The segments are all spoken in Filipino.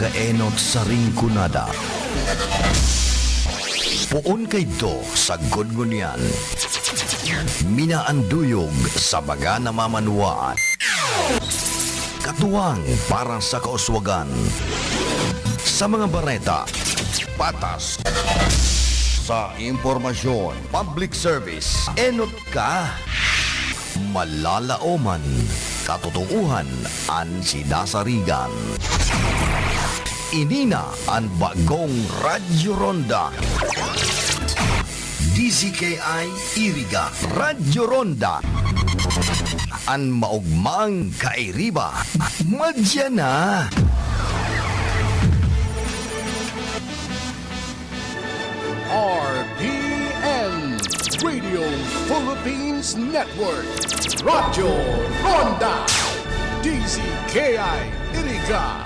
nagaenot sa ringkunada. Puon kay do sa gudngunyan. Minaanduyog sa baga na mamanuaan. Katuwang para sa kauswagan. Sa mga bareta, patas. Sa impormasyon, public service, enot ka. Malalaoman, katotohanan an sinasarigan. Inina ang bagong Radyo Ronda. DZKI Iriga Radyo Ronda. Ang maugmang kairiba. Madya na. RPN Radio Philippines Network Radyo Ronda DZKI Iriga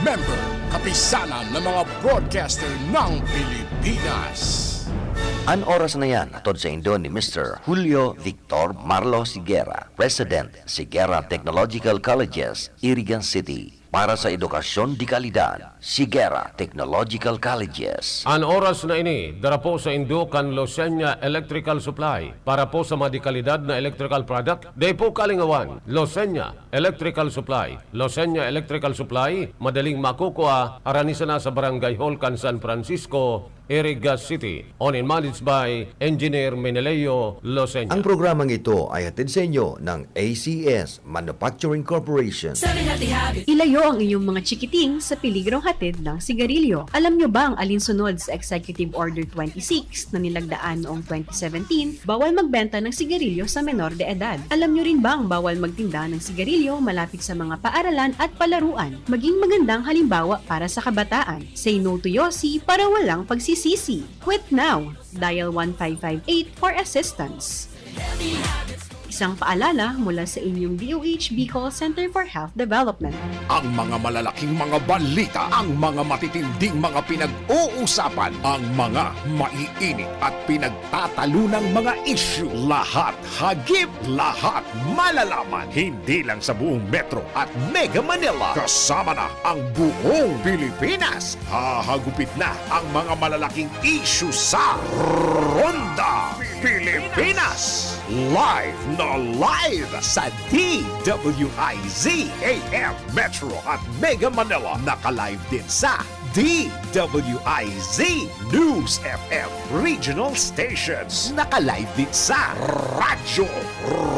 Member Kapisanan ng mga broadcaster ng Pilipinas. An oras na yan, atod sa Indo ni Mr. Julio Victor Marlo Siguera, President, Siguera Technological Colleges, Irigan City. Para sa edukasyon di kalidad, Siguera Technological Colleges. An oras na ini, dara po sa Indo kan Losenya Electrical Supply. Para po sa madikalidad na electrical product, day po kalingawan, Losenya Electrical Supply. Losenya Electrical Supply, madaling makukuha, aranisa na sa Barangay Hall, kan San Francisco, Iriga City. On and managed by Engineer Meneleo Losenya. Ang programang ito ay hatid sa inyo ng ACS Manufacturing Corporation. Ilayo ang inyong mga chikiting sa piligrong hatid ng sigarilyo. Alam nyo ba ang alinsunod sa Executive Order 26 na nilagdaan noong 2017, bawal magbenta ng sigarilyo sa menor de edad? Alam nyo rin ba ang bawal magtinda ng sigarilyo malapit sa mga paaralan at palaruan? Maging magandang halimbawa para sa kabataan. Say no to Yossi para walang pagsisisi. Quit now! Dial 1558 for assistance. Isang paalala mula sa inyong DOH Bicol Center for Health Development. Ang mga malalaking mga balita, ang mga matitinding mga pinag-uusapan, ang mga maiinit at pinagtatalunang mga issue. Lahat hagip, lahat malalaman. Hindi lang sa buong Metro at Mega Manila. Kasama na ang buong Pilipinas. Hahagupit na ang mga malalaking issue sa Ronda Pilipinas. Live na live sa DWIZ AM Metro at Mega Manila. Naka-live din sa DWIZ News FM Regional Stations. Naka-live din sa Radyo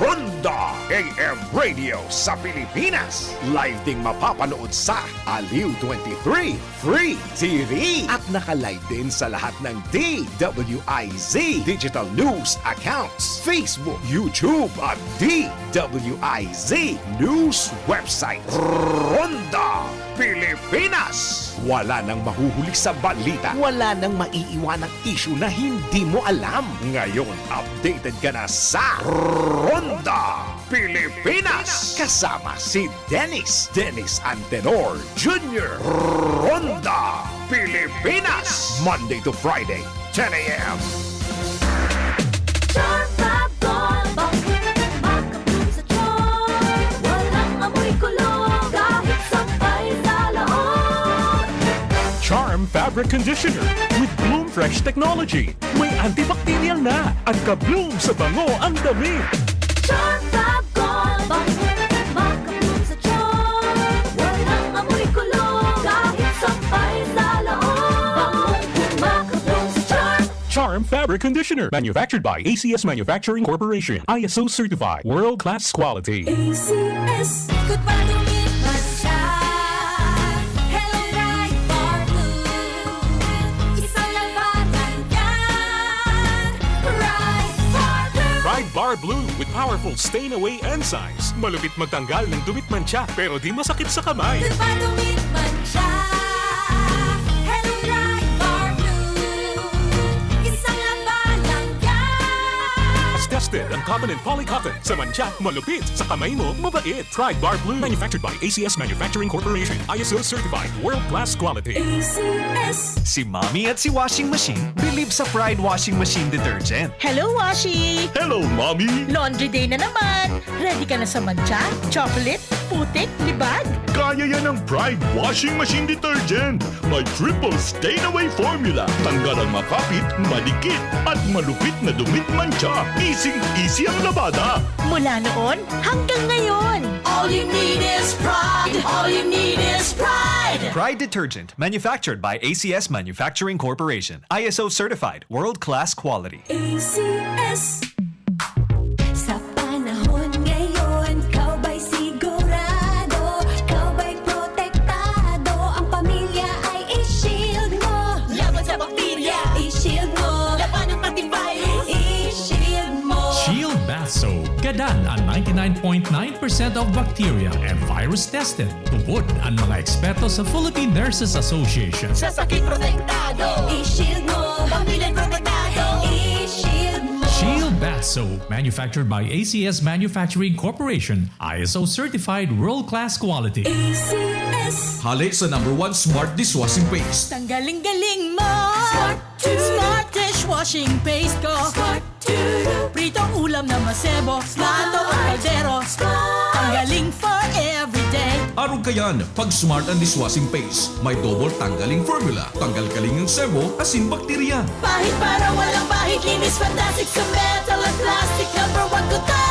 Ronda AM Radio sa Pilipinas. Live ding mapapanood sa Aliw 23 Free TV. At naka-live din sa lahat ng DWIZ Digital News accounts, Facebook, YouTube at DWIZ News website. Ronda Pilipinas. Wala nang mahuhuli sa balita. Wala nang maiiwanang issue na hindi mo alam. Ngayon, updated ka na sa Ronda Pilipinas. Kasama si Dennis Antenor Jr. Ronda Pilipinas. Monday to Friday, 10 a.m. Charm Fabric Conditioner with Bloom Fresh Technology. May antibacterial na at ka-bloom sa bango ang damit. Charm Fab Gold, maka-bloom sa charm. Walang amoy kulong, kahit sampay sa loob. Maka-bloom sa charm. Charm Fabric Conditioner. Manufactured by ACS Manufacturing Corporation. ISO certified. World-class quality. ACS, good pa dumit man siya. Hello, bright for blue. Isang labanan yan. Bright for blue. Pride Bar Blue with powerful stain-away enzymes. Malupit magtanggal ng dumit mancha pero di masakit sa kamay. Good pa dumit man siya. Hello, bright for blue. Isang labanan yan. As tested ang cotton and polycotton. Sa mancha, malupit. Sa kamay mo, mabait. Pride Bar Blue. Manufactured by ACS Manufacturing Corporation. ISO certified. World-class quality. ACS. Si Mommy at si Washing Machine believe sa Pride Washing Machine Detergent. Hello, Washi! Hello, Mommy! Laundry day na naman! Ready ka na sa mancha, chocolate, putik, libag. Kaya yan ng Pride Washing Machine Detergent. May triple stain-away formula. Tanggal ang makapit, madikit, at malupit na dumit mancha. Easy ang labada. Mula noon hanggang ngayon. All you need is pride. All you need is pride. Pride Detergent, manufactured by ACS Manufacturing Corporation. ISO certified, world-class quality. ACS. Sa panahon ngayon, kau ba'y sigurado? Kau ba'y protektado? Ang pamilya ay i-shield mo. Laban sa bakterya, i-shield mo. Laban ng pati virus, i-shield mo. Shield Bath Soap. Gadan ang 99.9% of bacteria and virus tested. Tungkol ang mga eksperto sa Philippine Nurses Association. Sa sakit protektado, i-shield mo. Pamilya protektado, i-shield mo. Shield Bath Soap, manufactured by ACS Manufacturing Corporation, ISO certified world-class quality. ACS. Halik sa #1 Smart Dishwashing Paste. Tanggaling-galing mo. Smart to Smart dishwashing paste ko. Smart to Pritong ulam na masebo. Plato o kaldero. Tanggaling for everyday. Araw kayan, pag Smart ang Dishwashing Paste, may double tanggaling formula. Tanggal kaling ng sebo, asin bakterya. Pahit para walang bahid. Linis fantastic sa metal at plastic. #1 ko to.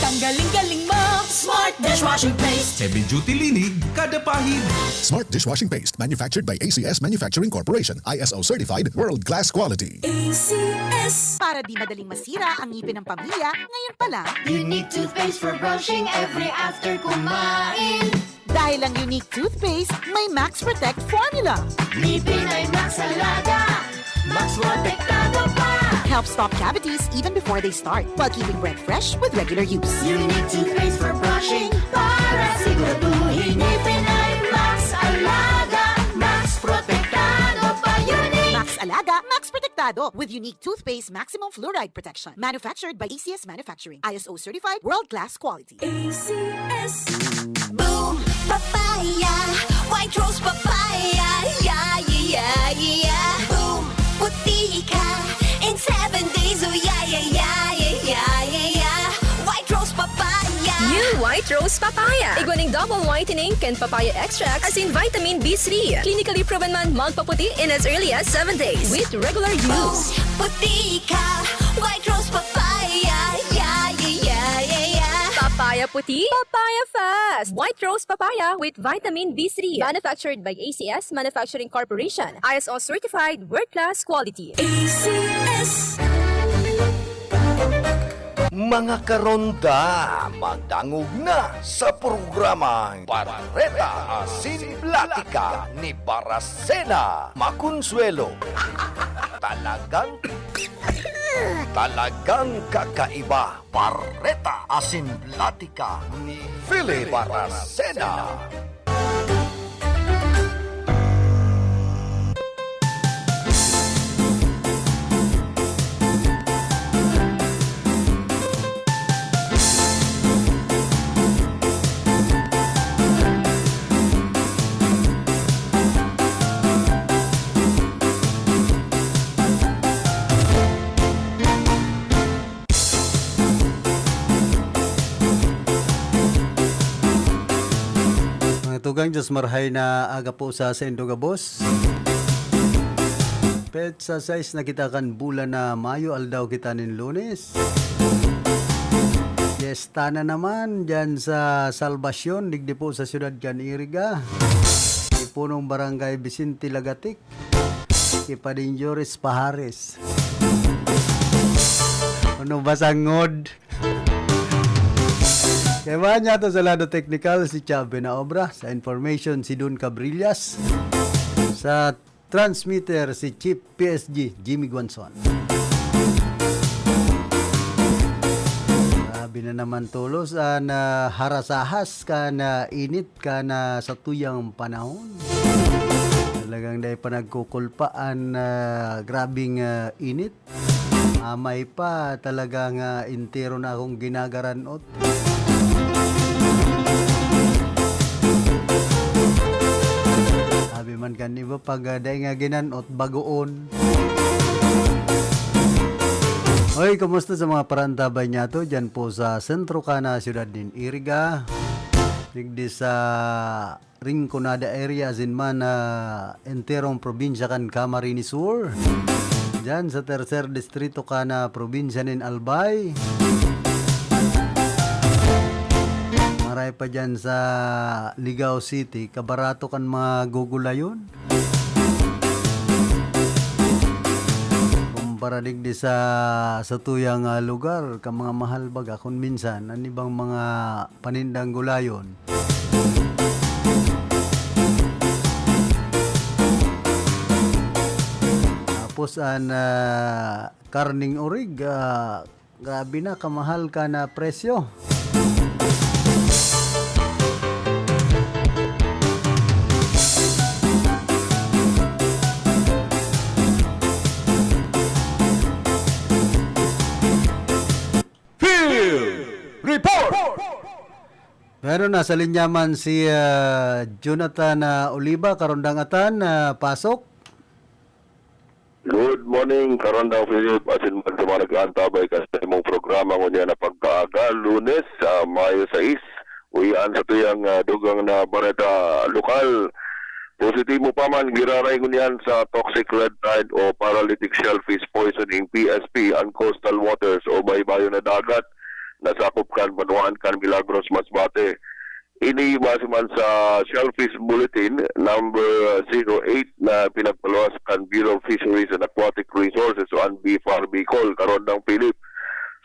Tanggaling-galing mo. Smart dishwashing paste. Heavy duty linig, kada pahid. Smart Dishwashing Paste, manufactured by ACS Manufacturing Corporation. ISO certified, world-class quality. ACS. Para di madaling masira ang ngipin ng pamilya, ngayon pa lang. Unique toothpaste for brushing every after kumain. Dahil ang unique toothpaste, may Max Protect formula. Ngipin ay Max Alaga. Max Protektado pa. Helps stop cavities even before they start, while keeping breath fresh with regular use. Unique toothpaste for brushing para siguraduhin ngipin ay Max Alaga. Max Protektado pa. Unique. Max Alaga, Max Protectado with unique toothpaste maximum fluoride protection. Manufactured by ACS Manufacturing. ISO certified, world-class quality. ACS. Boom, papaya, white rose papaya, yeah, yeah, yeah. Boom, puti ka in 7 days, oh yeah, yeah, yeah, yeah, yeah, yeah. White rose papaya. New White Rose Papaya. Iguaning double whitening and papaya extracts as in vitamin B3. Clinically proven man magpaputi in as early as 7 days with regular Boom, use. puti ka, white rose papaya, yeah, yeah, yeah, yeah, yeah. Papaya puti, papaya fast. White Rose Papaya with vitamin B3. Manufactured by ACS Manufacturing Corporation. ISO certified world-class quality. ACS. Mga karonda, magdangog na sa programang Barreta Asin Platica ni Baracena Maconsuelo. Talagang kakaiba. Barreta Asin Platica ni Philip Baracena. Tugang Diyos marhay na aga po sa Sendoga Boss. Pet sa size na kita kan bulan na Mayo aldaw kita nin Lunes. Yesta na naman dyan sa Salvacion, digdi po sa siyudad kan Iriga. Ipunong barangay Vicente Lagatik. Ipadinjoris Pahares. Ano ba sangod? Kaya ba niya ito sa lado technical si Chabe na obra. Sa information si Don Cabrillas. Sa transmitter si Chief PSG Jimmy Guanzon. Sabi na naman tulos na harasahas ka na init ka na sa tuyang panahon. Talagang dahil pa nagkukulpaan grabing init. May pa talagang intero na akong ginagaranot. Sabi man kaniba pag day nga ginanot bagoon. Hoy, kumusta sa mga parantabay niya to? Diyan po sa sentro ka na siyudad din Iriga. digdi sa Rinconada area zinman enterong probinsya kan Camarines Sur. Diyan sa tercer distrito ka na probinsya nin Albay. Maray pa dyan sa Ligao City, kabarato kan mga gugulayon. Kumpara digdi sa tuyang lugar, ka mga mahal baga kung minsan, anibang mga panindang gulayon. Tapos karning urig, grabe na, kamahal ka na presyo. Pero nasa linyaman si Jonathan Oliva, karundangatan, pasok. Good morning, Karandang Philip. Asin man sa mga nag-aantabay kasi sa imong programa ko niya na pagkaaga, Lunes, Mayo 6. Uyan sa tuyang dugang na bareta lokal. Positibo pa man, giraray ko niyan sa toxic red tide o paralytic shellfish poisoning, PSP, and coastal waters o baybayo na dagat. Nasakop kan, Banuan kan, Milagros, Masbate. Ini base man sa Shellfish Bulletin number 08 na pinagpaluwas kan Bureau of Fisheries and Aquatic Resources o BFAR Bicol, Karondang Philip.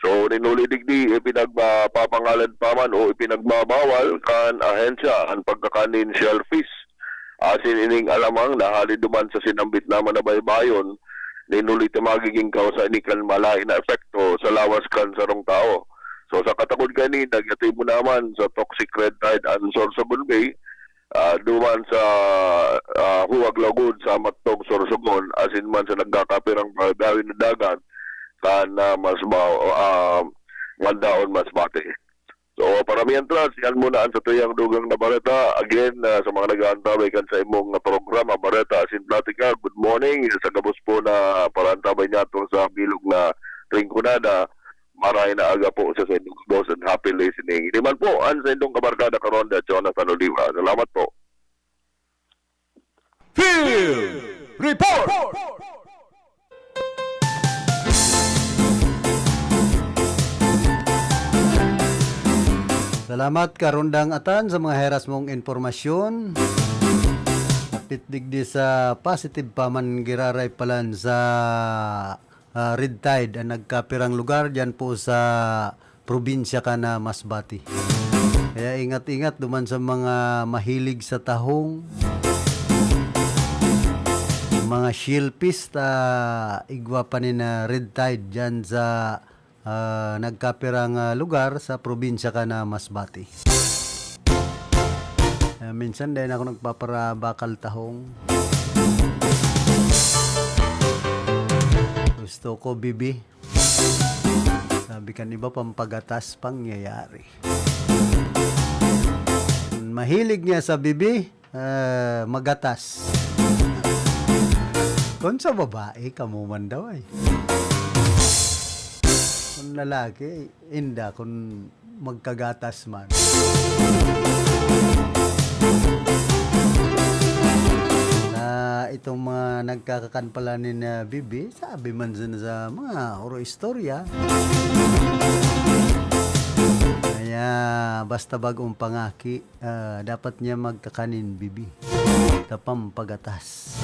So ninuli digdi ipinagpapangalan pa man o ipinagbabawal kan ahensya ang pagkakanin shellfish. Asin ining alamang nahali duman sa sinambit naman na baybayon, ninuli ti magiging kausa ni kan malain na epekto sa lawas kan sarong tao. So sa katakod gani, nagyatay mo naman sa toxic red tide and Sorsogon Bay, duman sa Huwag Lagod sa Matong Sorsogon, asin man sa nagkakapirang gawin na dagat, kan mandaon mas bate. So para mientras, yan muna ang sa tuyang dugang na bareta. Again, sa mga nag-aantabay kan sa imong programa, Bareta Asin Platica, good morning. Sa gabos po na parantabay niya itong sa bilog na Rinconada. Maray na aga po sa inyong boss and happy listening. Hindi man po, ang sa inyong kabarkada Karonda, Jonathan Oliva. Salamat po. Field Report! Salamat karundang atan sa mga heras mong informasyon. Kapit digdi sa positive pa man giraray palan sa red tide ang nagkapirang lugar dyan po sa probinsya ka na Masbati. Kaya ingat-ingat duman sa mga mahilig sa tahong, mga shellfish, igwa pa ni na red tide dyan sa nagkapirang lugar sa probinsya ka na Masbati. Minsan dahil ako nagpaparabakal tahong. Gusto ko bibi. Sabi kan iba pampagatas pangyayari. Mahilig niya sa bibi, magatas. Kung sa babae, kamuman daw ay. Kung lalaki, inda kung magkagatas man. Itong mga nagkakakanpalanin na bibi, sabi man sa mga istorya. Kaya basta bagong pangaki, dapat niya magkakanin bibi. Tapang pagatas.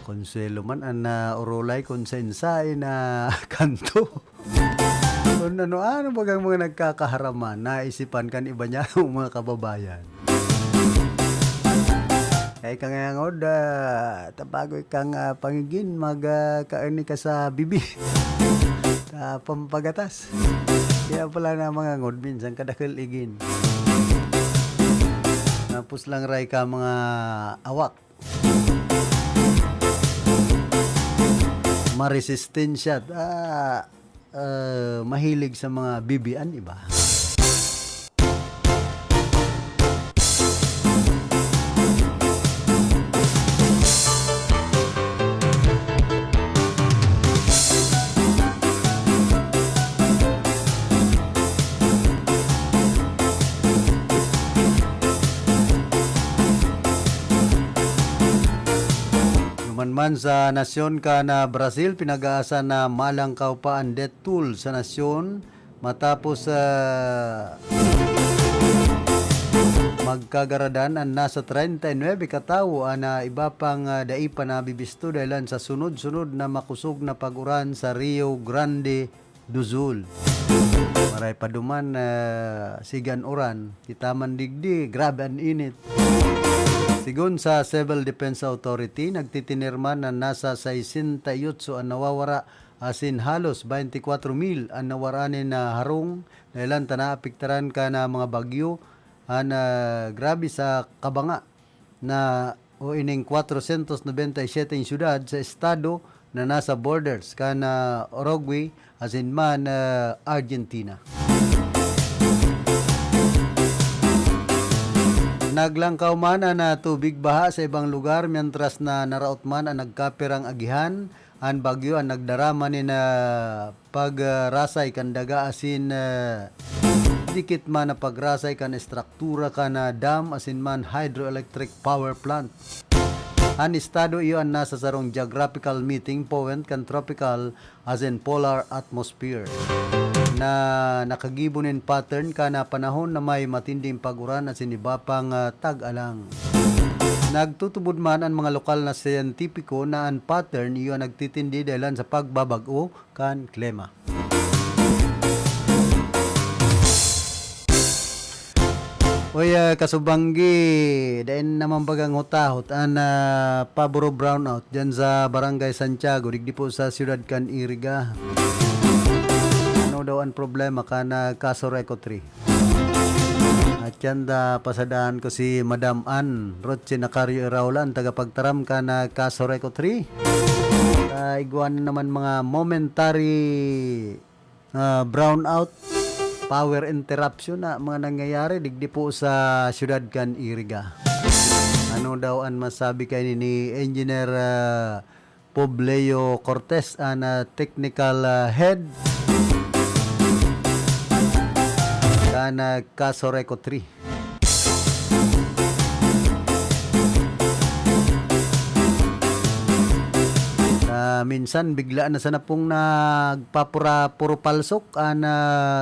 Konsuelo man ang orolay konsensay na kanto. Kung ano bagang mga nagkakaharaman, naisipan kan iba niya ang mga kababayan. Kaya ka ngayangod, tabagoy kang pangigin, magkaani ka sa bibi. Pampagatas. Kaya pala na mga ngod, minsan kadakil igin. Tapos lang ray ka mga awak. Maresistensya. Mahilig sa mga bibian, iba. Man sa nasyon ka na Brazil, pinag-aasa na malangkaw pa ang death toll sa nasyon matapos magkagaradan ang nasa 39 katawo na iba pang daipa na bibisto dahil sa sunod-sunod na makusog na pag-uran sa Rio Grande do Sul. Maray pa duman sigan uran, kita man digdi, grabe ang init. Sigun sa Civil Defense Authority, nagtitinirman na nasa 68 ang nawawara asin halos 24,000 ang nawaranin na harong dahil naapektaran ka na mga bagyo grabe sa Kabanga na o ining 497 syudad sa estado na nasa borders ka na Uruguay asin man Argentina. Naglangkaw man na tubig baha sa ibang lugar mientras na naraot man ang nagkapirang agihan ang bagyo ang nagdarama ni na pagrasay kan daga asin dikit man na pagrasay kan estruktura ka na dam asin man hydroelectric power plant. Ang estado iyo ang nasa sarong geographical meeting point kan tropical asin polar atmosphere na nakagibunin pattern ka na panahon na may matinding pag-uran at sinibapang tag-alang. Nagtutubod man ang mga lokal na siyentipiko na ang pattern iyo nagtitindi dahil sa pagbabago kan klima. Oy, kasubanggi, dain naman bagang hutahot ang paboro brownout dyan sa Barangay Santiago, digdi po sa Ciudad Can Iriga. Daw ang problema ka na Caso Reco 3. At yan pasadahan ko si Madam Ann Roche Nacario Iraulan, tagapagtaram ka na Caso Reco 3. Iguan naman mga momentary brownout, power interruption na mga nangyayari digdi po sa Ciudad Can Iriga. Ano daw ang masabi kay ni Engineer Pobleo Cortez, ang technical head na Caso Reco 3. Minsan bigla na sana pong puro palsok ang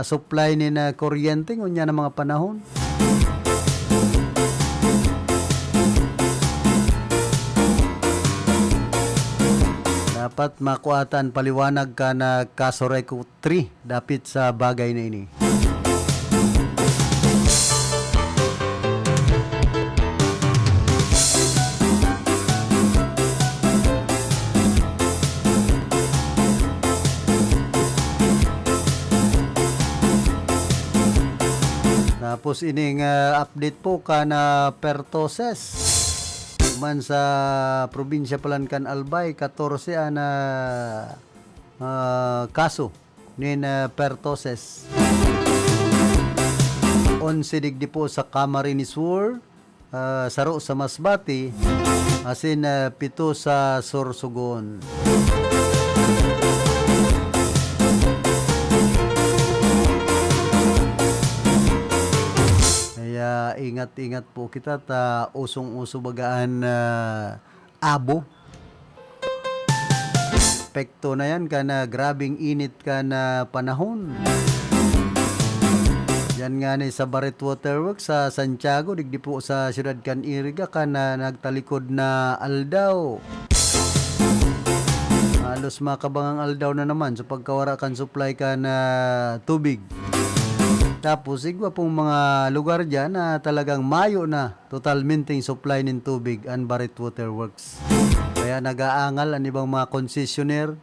supply ni na kuryente ngunya na mga panahon. Dapat makuatan paliwanag ka na Caso Reco 3 dapit sa bagay na ini. Tapos ining update po ka na Pertoses man sa probinsya Palancan Albay 14 na kaso ni Pertoses. 11 digdi po sa Camarines Sur, saro sa Masbati asin 7 sa Sorsogon. Ingat-ingat po kita ta usong-uso bagaan abo. Pekto na yan ka na grabing init ka na panahon. Yan nga ni sa Barret Waterworks sa Santiago, digdi po sa Ciudad Can Iriga ka na nagtalikod na aldaw. Halos makabangang aldaw na naman so pagkawara kan supply ka na tubig. Tapos igwa pong mga lugar dyan na talagang mayo na totalmente supply ng tubig ang Barret Waterworks. Kaya nag-aangal ang ibang mga concessionaire.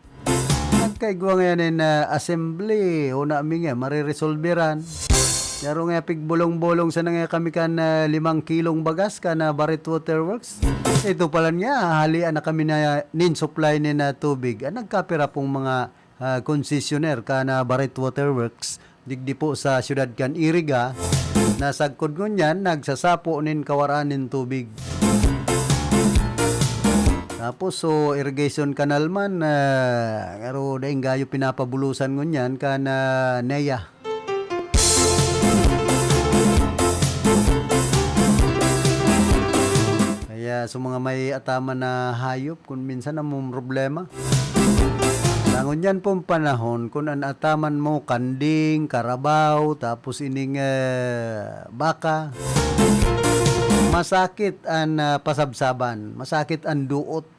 Nagkaigwa ngayon assembly o namin nga mariresolveran. Pero nga pigbulong-bulong sa nga kami kan 5 kilong bagas ka na Barret Waterworks. Ito pala nga halian na kami na nin-supply na tubig. Nagkapira pong mga concessionaire ka na Barret Waterworks digdi po sa Ciudad Can Iriga, nasagkod ko niyan, nagsasapo nin kawaranin tubig. Tapos so irrigation canal man, pero daing gayo pinapabulusan ko niyan ka na NEA. Kaya sa mga may ataman na hayop kung minsan na mong problema. Langon yan pong panahon kung ang ataman mo kanding, karabaw, tapos ining baka, masakit ang pasabsaban, masakit ang duot.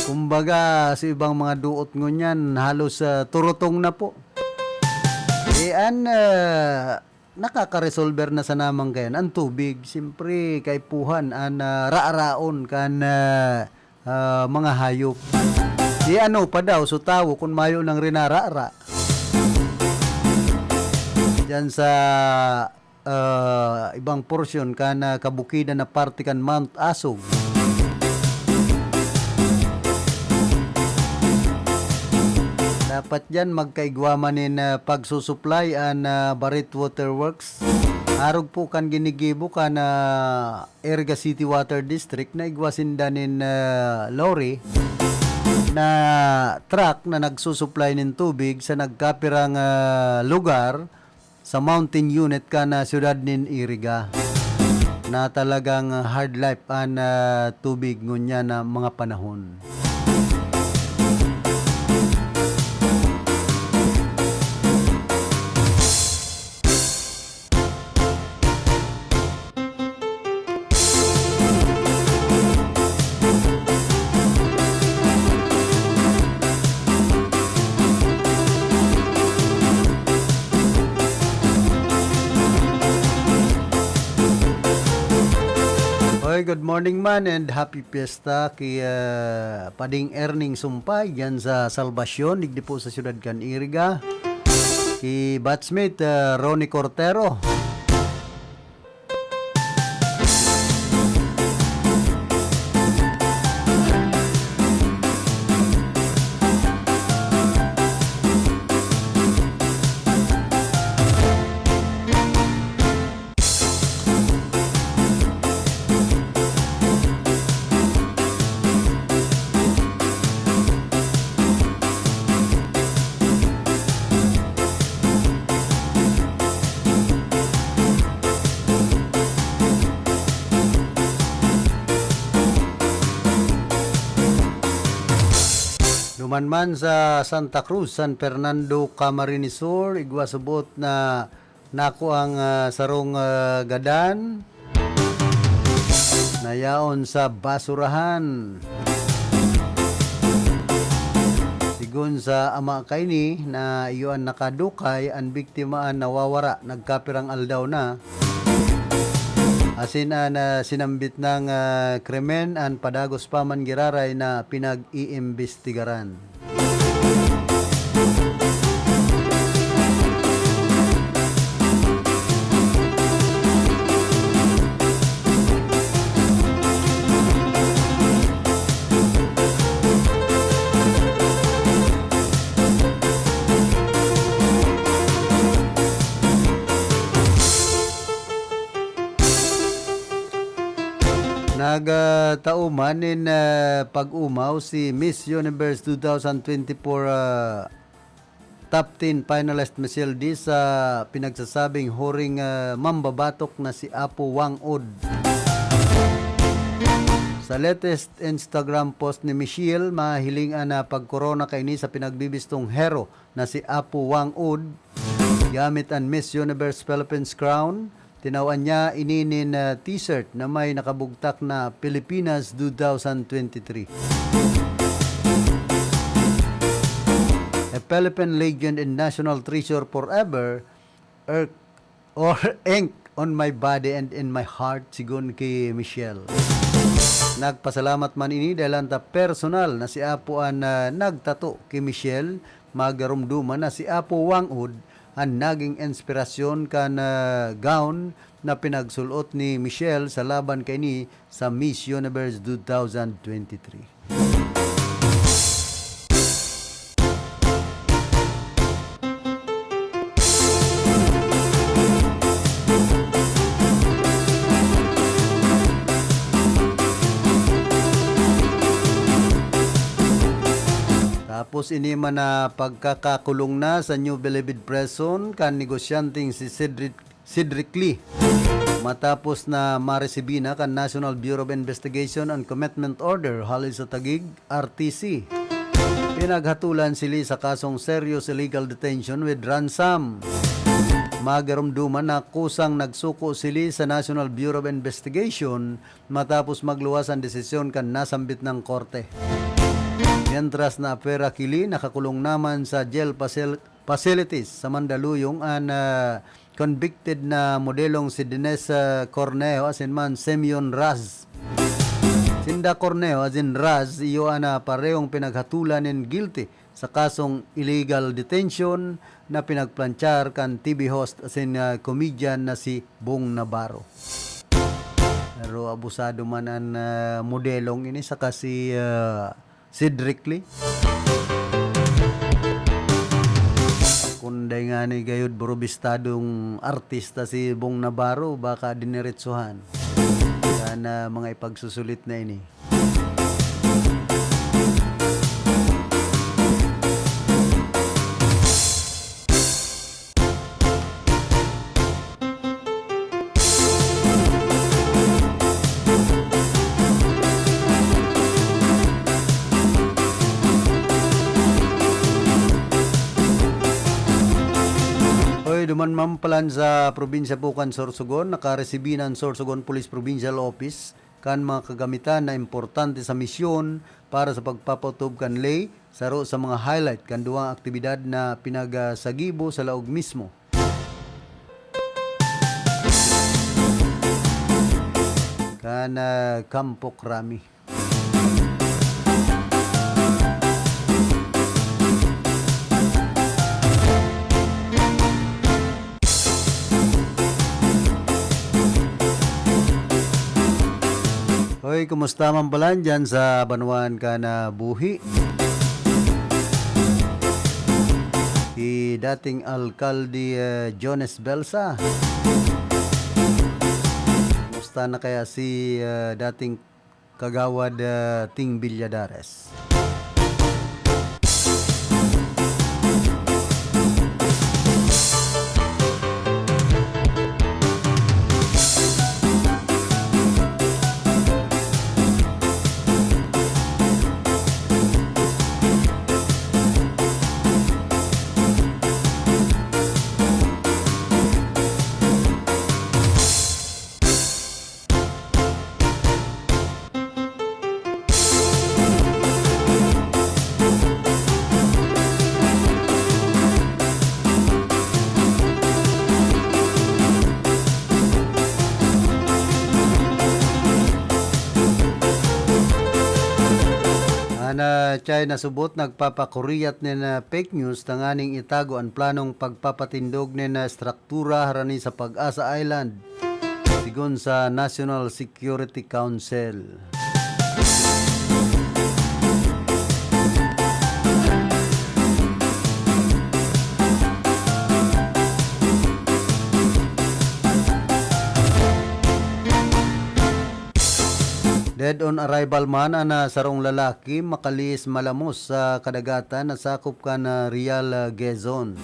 Kumbaga sa ibang mga duot ngunyan halos turutong na po. Nakaka-resolver na sa namang kayan ang tubig. Siyempre kay puhan ang raaraon kan mga hayop. Di ano pa daw, so tawo kung mayo ng rinarara. Diyan sa ibang portion kan kabukidan na parte kan Mount Asog. Dapat dyan magkaigwamanin pagsusupply an Barit Water Works. Arog po kan ginigibo kan Erga City Water District na igwasindanin lorry na truck na nagsusupply ng tubig sa nagkapirang lugar sa mountain unit ka na siyudad nin Iriga na talagang hard life ang tubig ngunya na mga panahon. Good morning man and happy fiesta kay Pading Erning Sumpay yan sa Salvacion, digdi po sa siyudad kan Iriga. Kay batchmate Ronnie Cortero. Dumanman sa Santa Cruz, San Fernando, Camarines Sur, igwasubot na nako ang sarong gadan nayaon sa basurahan. Sigun sa ama kaini na iyon nakadukay ang biktima ang nawawara, nagkapirang aldaw na. Asin sinambit ng krimen ang padagos pa man giraray na pinag-iimbestigaran. Nagtauman in pag-umaw si Miss Universe 2024 Top 10 finalist Michelle D sa pinagsasabing huring mambabatok na si Apo Wang Ud. Sa latest Instagram post ni Michelle, mahilingan na pag-corona kaini sa pinagbibistong hero na si Apo Wang Ud gamit ang Miss Universe Philippines crown. Tinawan niya ininin t-shirt na may nakabugtak na Pilipinas 2023. A Philippine legend and national treasure forever or ink on my body and in my heart, sigun kay Michelle. Nagpasalamat man ini dahil anta personal na si Apo ang nagtato kay Michelle, magarumduman na si Apo Wang Ud ang naging inspirasyon kan gown na pinagsulot ni Michelle sa laban kay ni sa Miss Universe 2023. Tapos ini man na pagkakakulong na sa New Bilibid Prison kan negosyanteng si Cedric Lee Matapos na maresibina kan National Bureau of Investigation and Commitment Order hali sa Taguig, RTC. Pinaghatulan sila sa kasong serious illegal detention with ransom. Magarumduman na kusang nagsuko sila sa National Bureau of Investigation matapos magluwas ang desisyon kan nasambit ng korte. Mientras na pera kili nakakulong naman sa jail facilities sa Mandaluyong ang convicted na modelong si Dines Cornejo as in man Semyon Raz. Sinda Cornejo as in Raz, iyo na parehong pinaghatulan ng guilty sa kasong illegal detention na pinagplanchar kan TV host as in comedian na si Bong Navarro. Pero abusado man ang modelong ini sa kasi Cedric Lee. Kunday nga ni gayud burubistadong artista si Bong Navarro, baka diniretsuhan. Sana mga ipagsusulit na ini. Duman mampalan sa probinsya Bukan, Sorsogon, nakaresibi ng Sorsogon Police Provincial Office kan mga kagamitan na importante sa misyon para sa pagpapautob kan lay saro sa mga highlight kan duwang aktibidad na pinagasagibo sa laog mismo. Kan Kampo Krami. Hoy, kumusta man pala dyan sa Banuan ka na buhi? Si dating alkalde Jones Belsa. Kumusta na kaya si dating kagawad Ting Villadares? Chay nasubot nagpapakuriyat ni na fake news tanganing itago ang planong pagpapatindog ni na struktura harani sa Pag-asa Island sigon sa National Security Council. Dead on arrival man ana sarong lalaki makalis malamos sa kadagatan na sakop ka na Real Quezon.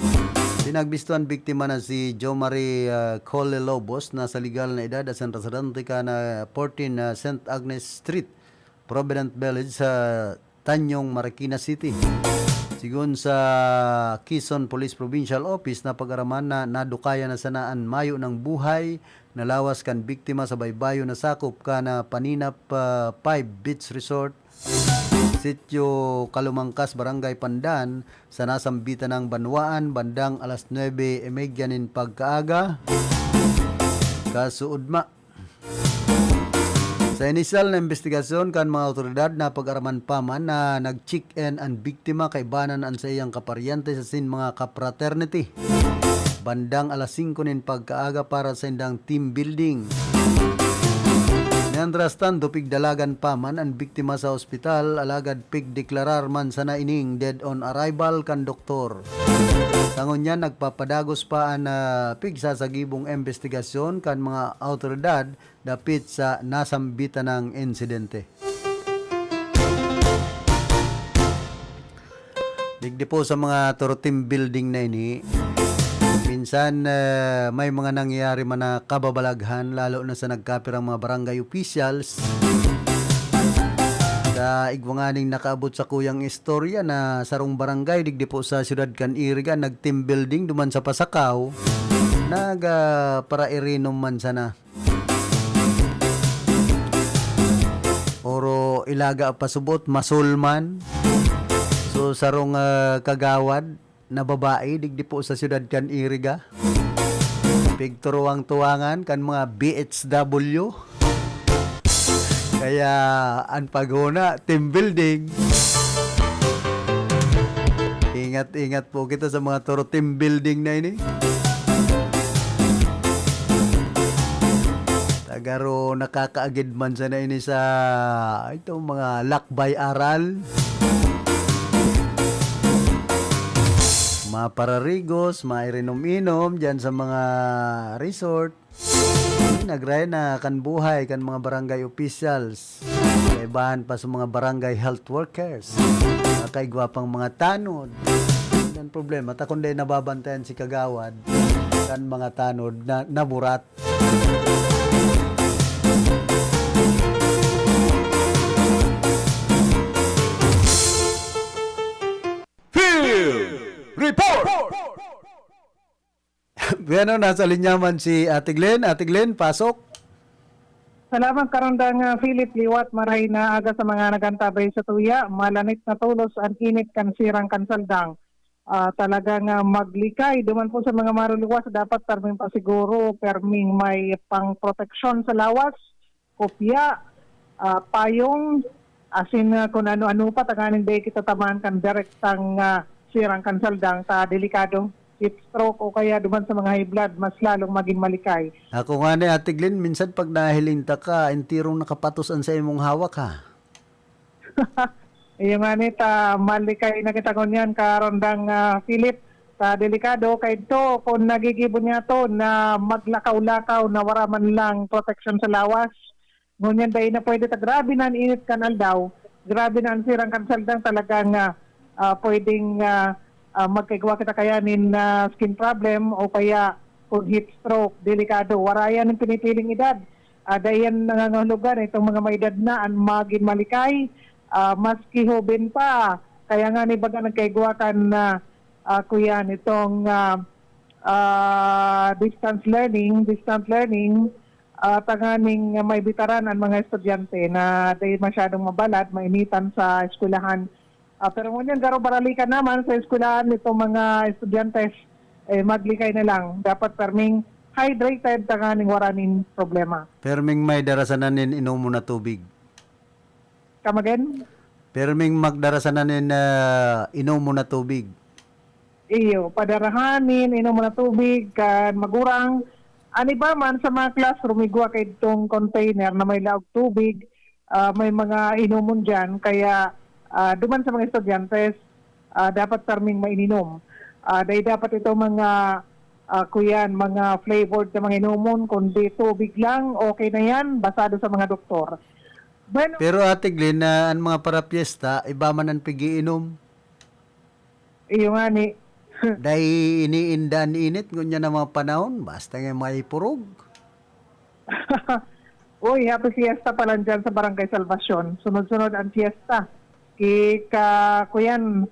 Pinagbistuan biktima na si Jo Marie Cole Lobos na sa legal na edad as ang residente ka na 14 St. Agnes Street, Provident Village sa Tanyong, Marikina City. Sigun sa Quezon Police Provincial Office na pag-araman na nadukaya na sanaan mayo ng buhay nalawas kan biktima sa baybayo na sakop ka na Paninap 5 Beach Resort, Sitio Kalumangkas, Barangay Pandan sa nasambitan ng Banwaan bandang alas 9:30 nin pagkaaga. Kasuudma. Sa inisyal na investigasyon kan mga otoridad na pag-araman pa man na nag-check-in ang biktima kay banan an sa iyang kaparyante sa sin mga kapraternity. Bandang alas 5 nin pagkaaga para sa indang team building. Mientras tanto, pigdalagan pa man ang biktima sa ospital, alagad pigdeklarar man sa naining dead on arrival kan doktor. Sangon niya, nagpapadagos pa ang pigsasagibong investigasyon kan mga autoridad dapit sa nasambitan ng insidente. Digdi po sa mga team building na ini, minsan may mga nangyayari man na kababalaghan lalo na sa nagkapirang mga barangay officials. Sa igwanganing nakaabot sa kuyang istorya na sarong barangay digdi po sa siyudad kan Iriga nag-team building duman sa Pasakaw para irinom man sana. Oro ilaga pasubot masulman. So sarong kagawad na babae digdi po sa siyudad kan Iriga. Pigturuang tuwangan kan mga BHW. Kaya ang paghuna, team building. Ingat-ingat po kita sa mga turo team building na ini. Tagaro nakakaagid man sana ini sa itong mga lakbay aral. Mga pararigos, mairinom-inom dyan sa mga resort. Nagrayan na kan buhay kan mga barangay officials. Ibahan pa sa mga barangay health workers. Nakaigwapang mga tanod. Yan problema. Takon din nababantayan si kagawad kan mga tanod na naburat. Report! Bueno, nasa linya man si Ate Glenn. Ate Glenn, pasok. Salamat karundang Philip Liwat maray na aga sa mga nagantabay sa tuya. Malanit na tulos ang init kan sirang kansaldang. Talagang maglikay. Duman po sa mga maruluwas dapat perming pasiguro, perming may pang-proteksyon sa lawas, kopya, payong, asin kung ano-ano pa, taganin day kita tamaan kan direktang sirang kansaldang ta delikado. Heat stroke o kaya duman sa mga high blood, mas lalong maging malikay. Ako nga ni Ate Glenn, minsan pag nahilinta ka, intirong nakapatusan sa imong hawak ha. Iyo nga ni ta malikay na kita kunyan karondang Philip ta delikado kay to kung nagigibon niya to na maglakaw-lakaw na wala man lang protection sa lawas. Ngunyan dahil na pwede ta grabe na ang init kanal daw. Grabe na ang sirang kansaldang talagang pwedeng magkagawa kita kayanin na skin problem o kaya kung heat stroke, delikado. Warayan ng pinipiling edad. Dayan nangangahulugan itong mga may edad na ang maging malikay, maski hoben pa. Kaya nga ni baga nagkagawa kan na kuyan itong distance learning, tanganing may bitaran ang mga estudyante na dahil masyadong mabalad, mainitan sa eskwelahan. Pero ngunyan, garo baralikan naman sa eskwelahan nitong mga estudyantes, maglikay na lang. Dapat perming hydrated, tanganing waranin problema. Perming may darasanan inom mo na tubig. Come again? Perming magdarasanan inom mo na tubig. Iyo, padarahanin, inom mo na tubig, kan magurang. Ani ba man sa mga classroom, igwa kay itong container na may laog tubig, may mga inumon dyan, kaya duman sa mga estudyantes, dapat perming maininom. Dahil dapat ito mga mga flavored na mga inumon, kundi tubig lang, okay na yan, basado sa mga doktor. Bueno, pero Ate Glenn, ang mga para piyesta, iba man ang pigiinom. Iyo nga ni. Dahil iniindan init, ngunya na mga panahon, basta nga may purog. Uy, happy fiesta pa lang dyan sa Barangay Salvacion. Sunod-sunod ang fiesta. Kuyan,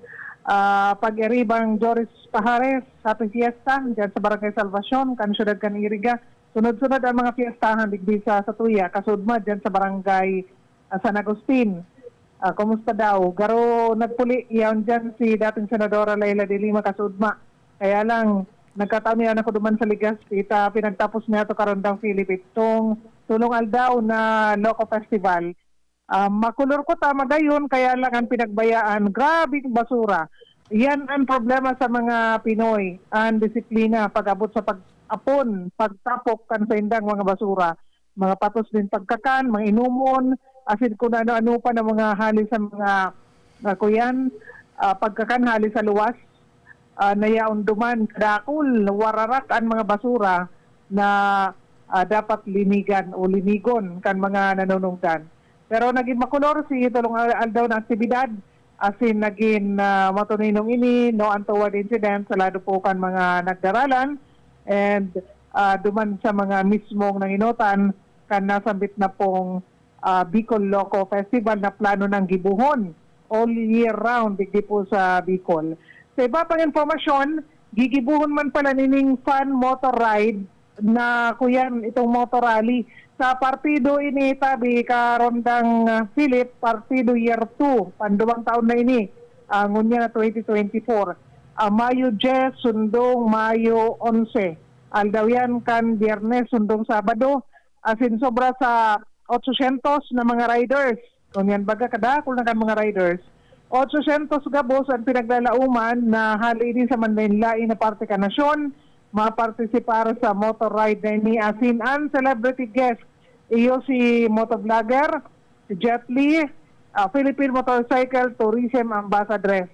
pag-iribang Joris Pajares, happy fiesta dyan sa Barangay Salvacion, kan Syudad kan Iriga. Sunod-sunod ang mga fiestahan digdi sa Tuya, kasudma dyan sa Barangay San Agustin. Kumusta daw? Garo nagpuli iyan dyan si dating Senadora Leila de Lima kasudma. Kaya lang, nagkataon niya ako duman sa Ligas. Pinagtapos niya ito karondang Philip. Itong tulong aldaw na Loco Festival. Makulor ko tama gayon, kaya lang ang pinagbayaan. Grabing basura. Yan ang problema sa mga Pinoy. Ang disiplina, pag-abot sa pag-apon, pagtapok kan sa indang mga basura. Mga patos din pagkakan, mga inumon, asin kung ano-ano pa ng mga hali sa mga pagkakan hali sa luwas. Nayaon duman, kadakul, wararak ang mga basura na dapat linigan o linigon kan mga nanunungdan. Pero naging makulor si tulong aldaw na aktibidad, asin naging matuninong ini, no untoward incident sa lado po kan mga nagdaralan, and duman sa mga mismong nanginutan kan nasambit na pong Bicol Loco Festival na plano ng gibuhon all year round digdi po sa Bicol. Sa iba pang informasyon, gigibuhon man pala nining fun motor ride na kuyan itong motor rally sa partido ini tabi karondang Philip partido year 2 panduwang taon na ini ngunya na 2024 Mayo 10 sundong Mayo 11 aldawyan kan Biyernes sundong Sabado asin sobra sa 800 na mga riders kunyan baga kadakol na kan mga riders 800 gabos ang pinaglalauman na hali din sa Manlain na parte ka nasyon mapartisipar sa motor ride na ini asin ang celebrity guest iyo si motovlogger, si Jet Li, Philippine Motorcycle Tourism Ambassador.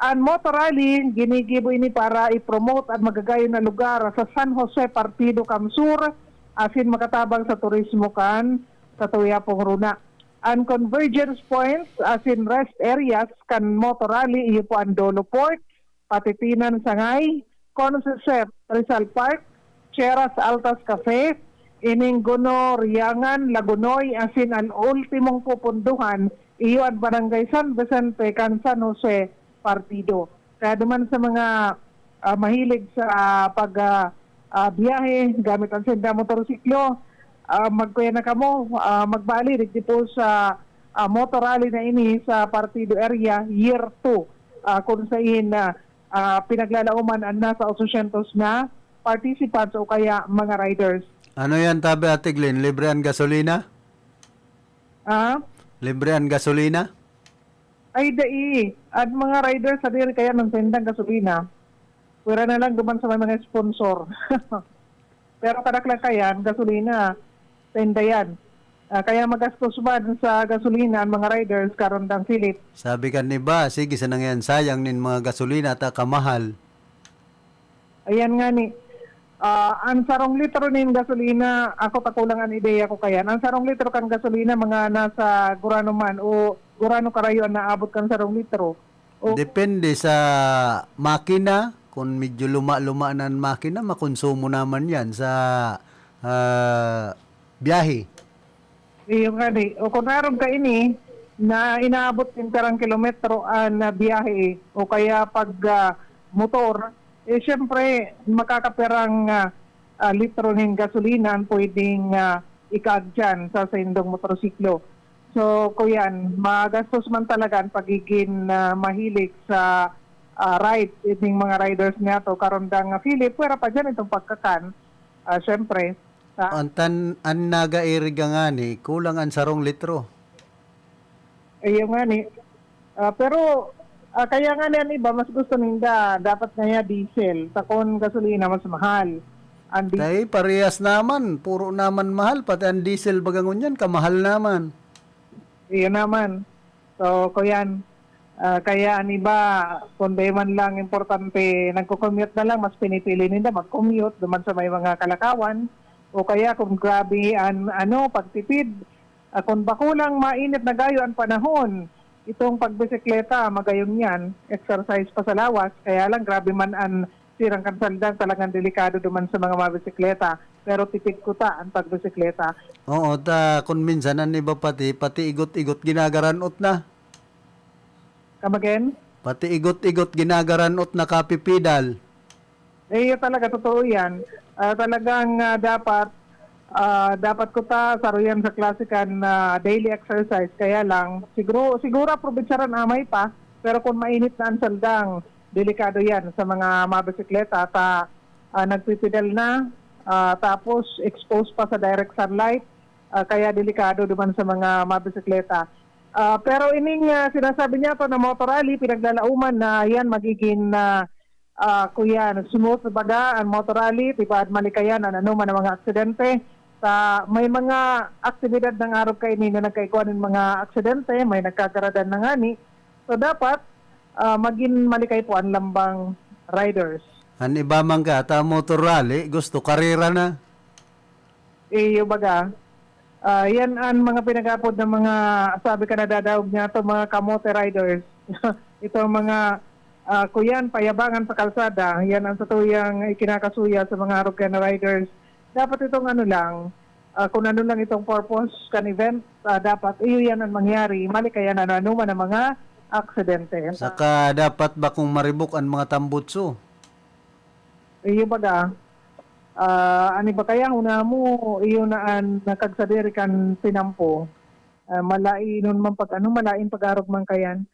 Ang motor rally, ginigibo ini para i-promote at magagayo na lugar sa San Jose Partido Camsur, asin makatabang sa turismo kan sa Tuyapong Runa. Ang convergence points, asin rest areas kan motor rally, iyo po ang Dolo Port, Patitinan Sangay, Concept Rizal Park, Cheras Altas Cafe, ining Gono, Riangan, Lagunoy, asin ang ultimong pupunduhan, iyo at Barangay San Vicente, kan San Jose Partido. Kaya duman sa mga mahilig sa biyahe, gamit ang senda motorsiklo, magkuya na kamo, magbali, digdi po sa motor rally na ini sa Partido area, year 2, kung saan pinaglalauman ang nasa 800 na participants o kaya mga riders. Ano yan tabi Ate Glenn? Libre ang gasolina? Libre ang gasolina? Ay dai. At mga riders sa diri kaya ng tendang gasolina. Pwera na lang duman sa mga sponsor. Pero kadaklang kayan, gasolina, tenda yan. Kaya magastos man sa gasolina ang mga riders karon dang Philip. Sabi kan ni ba, sige sa nangyan sayang nin mga gasolina at kamahal. Ayan nga ni. Ang sarong litro nin gasolina, ako takulang ang ideya ko kaya. Ang sarong litro kan gasolina mga nasa gurano man o gurano karayo na abot kan sarong litro. Depende sa makina. Kung medyo luma-luma na ang makina, makonsumo naman yan sa biyahe. Yung nga ni. O kung naroon ka ini na inaabot din karang kilometro na biyahe o kaya pag motor, siyempre makakaperang litro ng gasolina ang pwedeng ikag dyan sa indong motorsiklo. So, kuyan, magastos man talaga ang pagiging mahilig sa ride, itong mga riders nga to karondang Philip, pwera pa dyan itong pagkakan. Siyempre, an naga-iriga nga ni, kulang ang sarong litro. Ayun nga ni. Pero, kaya nga niyan iba, mas gusto ninda, dapat nga diesel. Takon gasolina, mas mahal. Tay, parehas naman. Puro naman mahal. Pati ang diesel bagangon yan, kamahal naman. Iyon naman. So, kuyan. Kaya ang iba, kung di man lang importante, nagko-commute na lang, mas pinipili ninda mag-commute duman sa may mga kalakawan. O kaya kung grabe pagtipid. Kung bakulang mainit na gayo ang panahon, itong pagbisikleta, magayon yan, exercise pa sa lawas, kaya lang grabe man ang sirang kansaldan, talagang delikado duman sa mga mabisikleta. Pero tipid ko ta ang pagbisikleta. Oo, kung minsan ang iba pati igot-igot ginagaranot na. Come again? Pati igot-igot ginagaranot na kapipidal. Talaga, totoo yan. Talagang dapat ko ta saruyan sa klasikan na daily exercise, kaya lang siguro probinsyaran amay pa, pero kung mainit na ang saldang, delikado yan sa mga mabisikleta nagpipidal na, tapos exposed pa sa direct sunlight, kaya delikado duman sa mga mabisikleta. Pero ining sinasabi niya to na motor rally, pinaglalauman na yan magiging smooth baga ang motor rally, tipad malikayan ang man ang mga aksidente. May mga aktibidad ng araw kayo na nagkaikuan ng mga aksidente, may nagkagaradan na ngani. So dapat maging malikay po ang lambang riders. Ang iba man ka, motor rally, gusto karera na. Baga, yan ang mga pinagapod ng mga, sabi ka na dadawag niya, ito mga kamote riders. Ito mga kuyan, payabangan sa kalsada, yan ang satuyang ikinakasuya sa mga arrogant riders. Dapat itong kung ano lang itong purpose kan event, dapat yan ang mangyari, malikayan na man ang mga aksidente. Saka dapat ba kung maribok ang mga tambutso? Iyo baga, ani ba kaya una mo, iyo na ang nakagsadiri kan pinampo, malainon man malain pag-arog man kayan,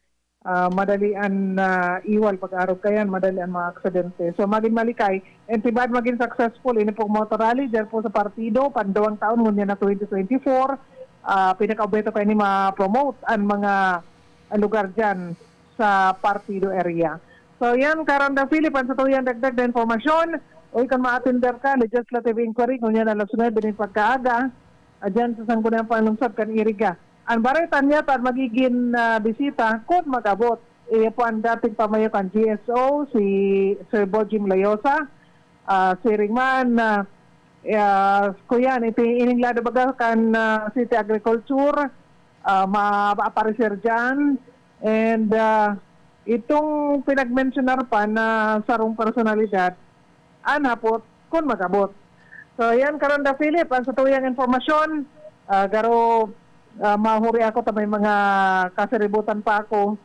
madalian iwal pag-arog kayan, madalian mga aksidente. So maging malikay, and tibad maging successful, ini pong motor rally, dyan po sa partido, pandawang taon, ngunya na 2024, pinaka-beto kayo ni ma-promote ang mga lugar dyan sa partido area. So yan, Karanda Philippines, sa tuyan dagdag na informasyon, o ikan ma-attender ka, legislative inquiry, kung yan alasunod, din pagkaaga, dyan sa Sangguniang Panlungsod, kan Iriga. Ang baritan niya, at magiging bisita, kung mag-abot, po ang dating pamayo kan GSO, si Sir Bojim Layosa, si Ringman, kuyan, ininglado baga kan City Agriculture, ma-aparecer dyan. And itong pinag-mentionar pa na sarong personalidad, anapot kung mag-abot. So yan, Karanda Philip, ang satuyang informasyon, garo mahuri ako ta may mga kasiributan pa ako,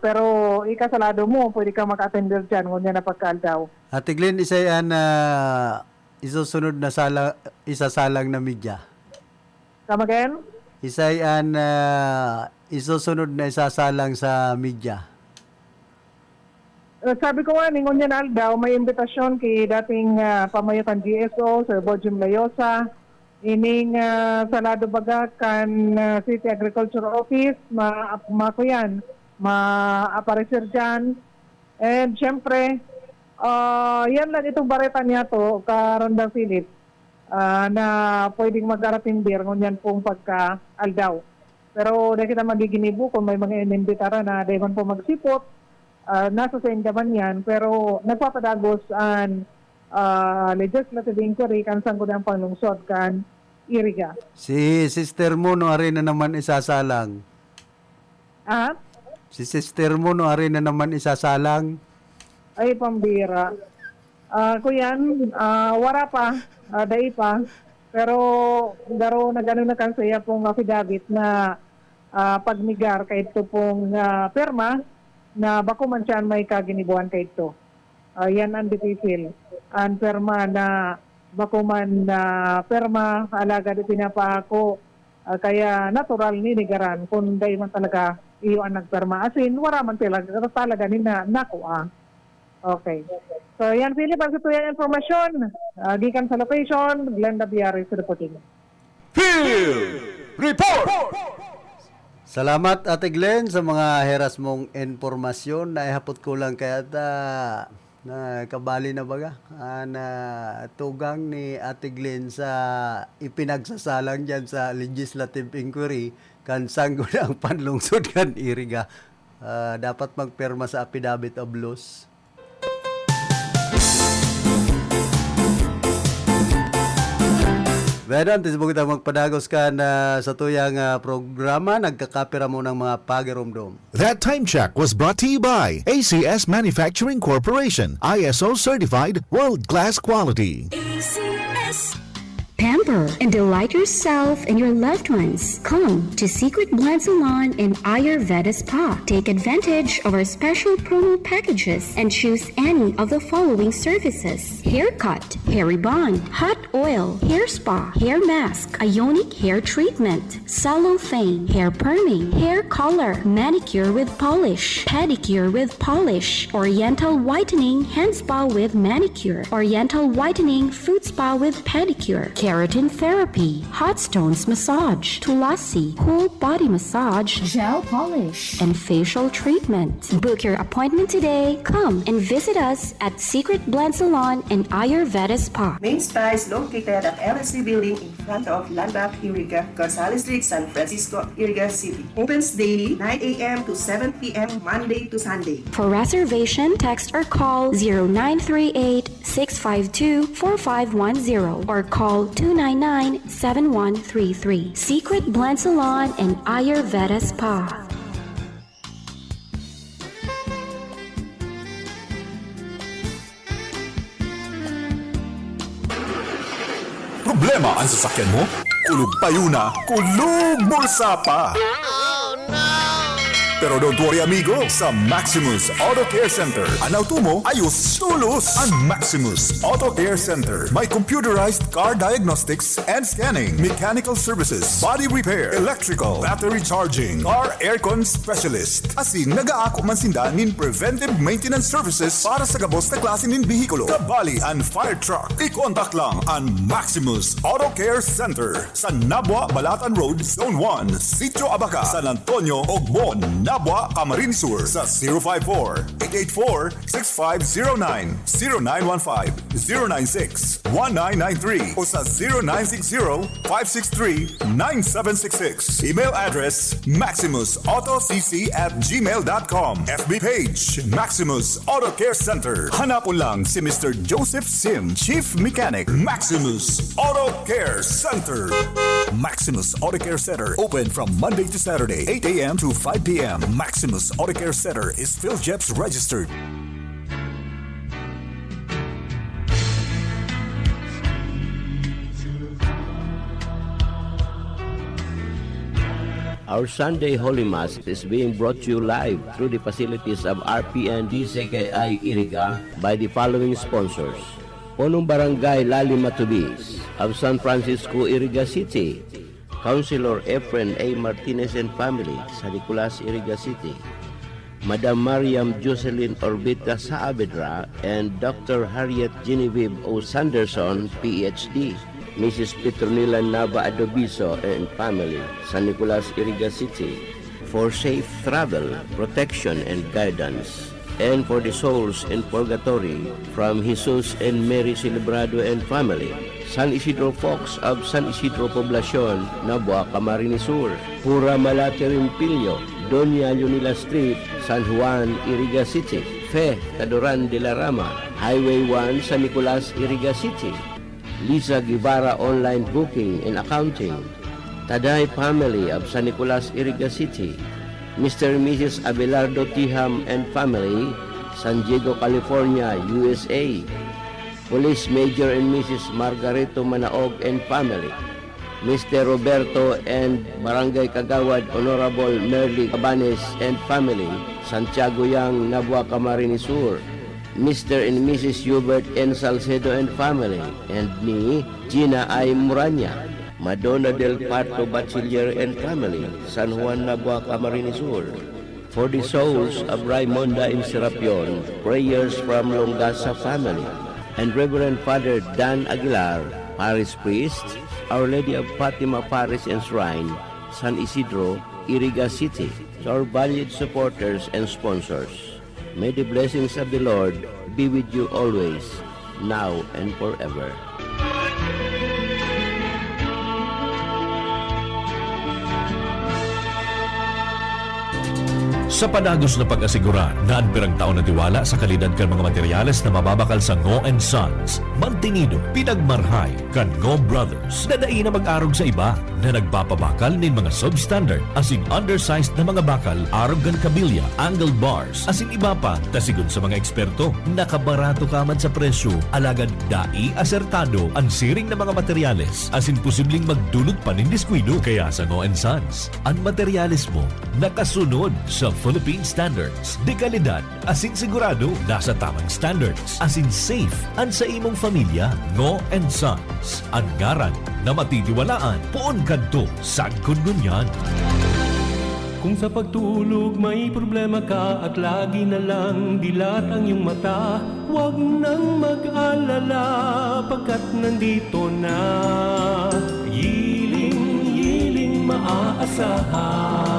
pero ikasalado mo, pwede ka mag-attender dyan kung yan napagkaldaw. Ate Glenn, isa yan isusunod na isasalang na media. Come again? Isa yan isusunod na isasalang sa media. Sabi ko nga, ningon yan aldaw, may imbitasyon kay dating pamayo kan GSO, Sir Bojim Layosa, ining salado baga kan City Agriculture Office, ma-aparecer dyan. And syempre, yan lang itong bareta niya to, Karanda Philip, na pwedeng mag-arating beer ngunyan pong pagka-aldaw. Pero dahil kita magiginibo kung may mga inimbitara na dahil man po magsipot, nasa sa indaman yan, pero nagpapadagos ang legislative inquiry kan Sangguniang Panlungsod kan Iriga. Si sister mo no ari na naman isasalang. Si sister mo no ari na naman isasalang. Ay, pambira. Kuyan, wara pa, dai pa. Pero garo na gano'n na kansaya pong affidavit na pagmigar kay ito pong perma na bako man siya may kaginibuan kay ito. Yan ang difícil. Ang perma na bako man perma, alaga di pinapako, kaya natural ni nigaran kung dahil man talaga iyo ang nagperma. Asin, wala man talaga ni na nakuha. Okay. So yan, Philip, ang ito yung informasyon. Gikan sa location, Glenda Biaris reporting. Report! Salamat, Ate Glenn, sa mga heras mong informasyon. Naihapot ko lang kaya na kabali na baga. Na tugang ni Ate Glenn sa ipinagsasalang dyan sa legislative inquiry kan Sangguniang Panlungsod kan Iriga. Dapat magperma sa affidavit of loss. Benon, tisbo kita magpadagos ka na sa tuyang programa, nagkakapira mo ng mga pagirumdum. That time check was brought to you by ACS Manufacturing Corporation, ISO certified world-class quality. ACS. Pamper and delight yourself and your loved ones. Come to Secret Blend Salon and Ayurveda Spa. Take advantage of our special promo packages and choose any of the following services: haircut, hair rebond, hot oil, hair spa, hair mask, ionic hair treatment, cellophane, hair perming, hair color, manicure with polish, pedicure with polish, oriental whitening hand spa with manicure, oriental whitening foot spa with pedicure, keratin therapy, hot stones massage, tulasi, whole body massage, gel polish, and facial treatment. Book your appointment today. Come and visit us at Secret Blend Salon and Ayurveda Spa. Main Spa is located at LSC Building in front of Landmark Iriga, Gonzales Street, San Francisco, Iriga City. Opens daily 9 a.m. to 7 p.m. Monday to Sunday. For reservation, text or call 0938-652-4510 or call 299-7133. Secret Blend Salon and Ayurveda Spa. problema ang sasakyan mo? Kulog tayo na, kulog bulsa pa! Pero don't worry amigo, sa Maximus Auto Care Center, ang auto mo ayos tulos. Ang Maximus Auto Care Center may computerized car diagnostics and scanning, mechanical services, body repair, electrical, battery charging, car aircon specialist. Asin nag-aako man sinda nin preventive maintenance services para sa gabos na klase nin bihikulo, kabali and fire truck. I-contact lang ang Maximus Auto Care Center sa Nabwa, Balatan Road, Zone 1, Sitio Abaca, San Antonio, Ogbon, Nabwa, Camarines Sur sa 054-884-6509, 0915-096-1993 o sa 0960-563-9766. Email address maximusautocc@gmail.com. FB page Maximus Auto Care Center. Hanapon lang si Mr. Joseph Sim, Chief Mechanic, Maximus Auto Care Center. Maximus Auto Care Center open from Monday to Saturday, 8 a.m. to 5 p.m. Maximus Auto Care Center is PhilJeps registered. Our Sunday Holy Mass is being brought to you live through the facilities of RPN DCKI Iriga by the following sponsors. Punong Barangay Lali Matubis of San Francisco, Iriga City, Councilor Efren A. Martinez and family, San Nicolas, Iriga City, Madam Mariam Jocelyn Orbita Saavedra and Dr. Harriet Genevieve O. Sanderson, PhD, Mrs. Petronila Nava Adobiso and family, San Nicolas, Iriga City, for safe travel, protection, and guidance, and for the souls in purgatory from Jesus and Mary Celebrado and family, San Isidro Fox of San Isidro Poblacion, Nabua, Camarines Sur, Pura Malate Rimpilyo, Doña Leonila Street, San Juan, Iriga City, Fe, Cadoran de la Rama, Highway 1, San Nicolas, Iriga City, Lisa Guevara Online Booking and Accounting, Taday family of San Nicolas, Iriga City, Mr. and Mrs. Abelardo Tiham and family, San Diego, California, USA, Police Major and Mrs. Margarito Manaog and family, Mr. Roberto and Barangay Kagawad Honorable Merly Cabanes and family, Santiago Yang, Nabua, Camarines Sur, Mr. and Mrs. Hubert N. Salcedo and family, and me, Gina I. Muranya, Madonna del Parto Bachiller and family, San Juan, Nabua, Camarines Sur. For the souls of Raimonda and Serapion, prayers from Longasa family, and Reverend Father Dan Aguilar, Parish Priest, Our Lady of Fatima Parish and Shrine, San Isidro, Iriga City, to our valued supporters and sponsors. May the blessings of the Lord be with you always, now and forever. Sa padagos na pag-asigurar na anpirang taon na tiwala sa kalidad kan mga materyales na mababakal sa Ngo & Sons, mantinido, pinagmarhay kan Ngo Brothers na dai na mag-arog sa iba na nagpapabakal nin mga substandard asing undersized na mga bakal, arog kan kabilya, angled bars, asing iba pa, tasigon sa mga eksperto, nakabarato kaman sa presyo, alagad dai asertado ang siring na mga materyales asin posibleng magdulot pa nin diskwido. Kaya sa Ngo & Sons, ang materyales mo nakasunod sa Philippine standards. De kalidad, asing sigurado, nasa tamang standards. Asing safe, ang sa imong pamilya. Ngo & Sons, ang ngaran na matitiwalaan. Poon kadto, sad kungunyan. Kung sa pagtulog may problema ka at lagi na lang dilat ang iyong mata, huwag nang mag-alala pagkat nandito na Yiling maaasahan.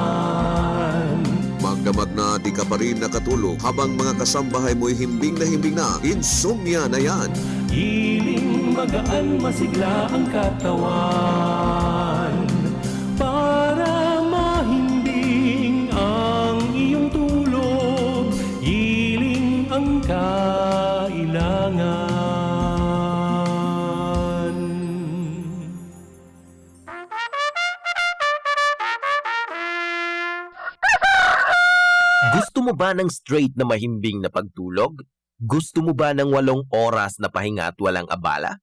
Magdamag na di ka pa rin nakatulog habang mga kasambahay mo'y himbing na insomnia na yan. Hiling magaan masigla ang katawan para mahimbing ang iyong tulog. Hiling ang kailangan. Gusto mo ba ng straight na mahimbing na pagtulog? Gusto mo ba ng 8 oras na pahinga at walang abala?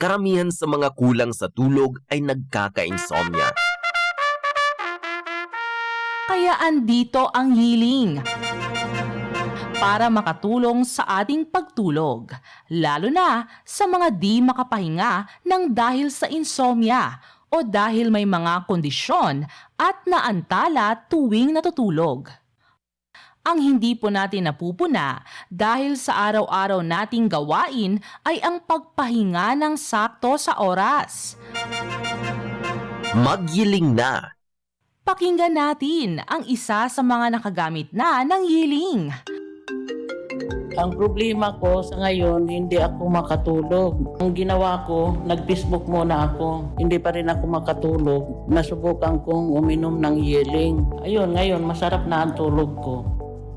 karamihan sa mga kulang sa tulog ay nagkaka-insomnia. Kaya andito ang Yiling para makatulong sa ating pagtulog, lalo na sa mga di makapahinga ng dahil sa insomnia o dahil may mga kondisyon at naantala tuwing natutulog. Ang hindi po natin napupuna dahil sa araw-araw nating gawain ay ang pagpahinga ng sakto sa oras. Magyiling na! Pakinggan natin ang isa sa mga nakagamit na ng Yiling. Ang problema ko sa ngayon, hindi ako makatulog. Ang ginawa ko, nag-Facebook muna ako. Hindi pa rin ako makatulog. Nasubukan kong uminom ng Yiling. Ayun, ngayon, masarap na ang tulog ko.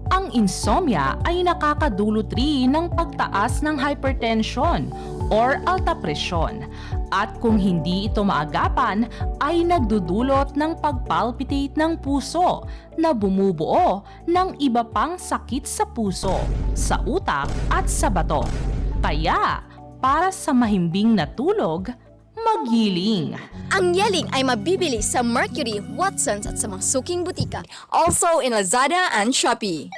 Ang insomnia ay nakakadulot rin ng pagtaas ng hypertension or alta presyon. At kung hindi ito maagapan, ay nagdudulot ng pagpalpitate ng puso na bumubuo ng iba pang sakit sa puso, sa utak at sa bato. Kaya, para sa mahimbing na tulog, Magyiling. Ang Yiling ay mabibili sa Mercury, Watsons at sa mga suking butika. Also in Lazada and Shopee.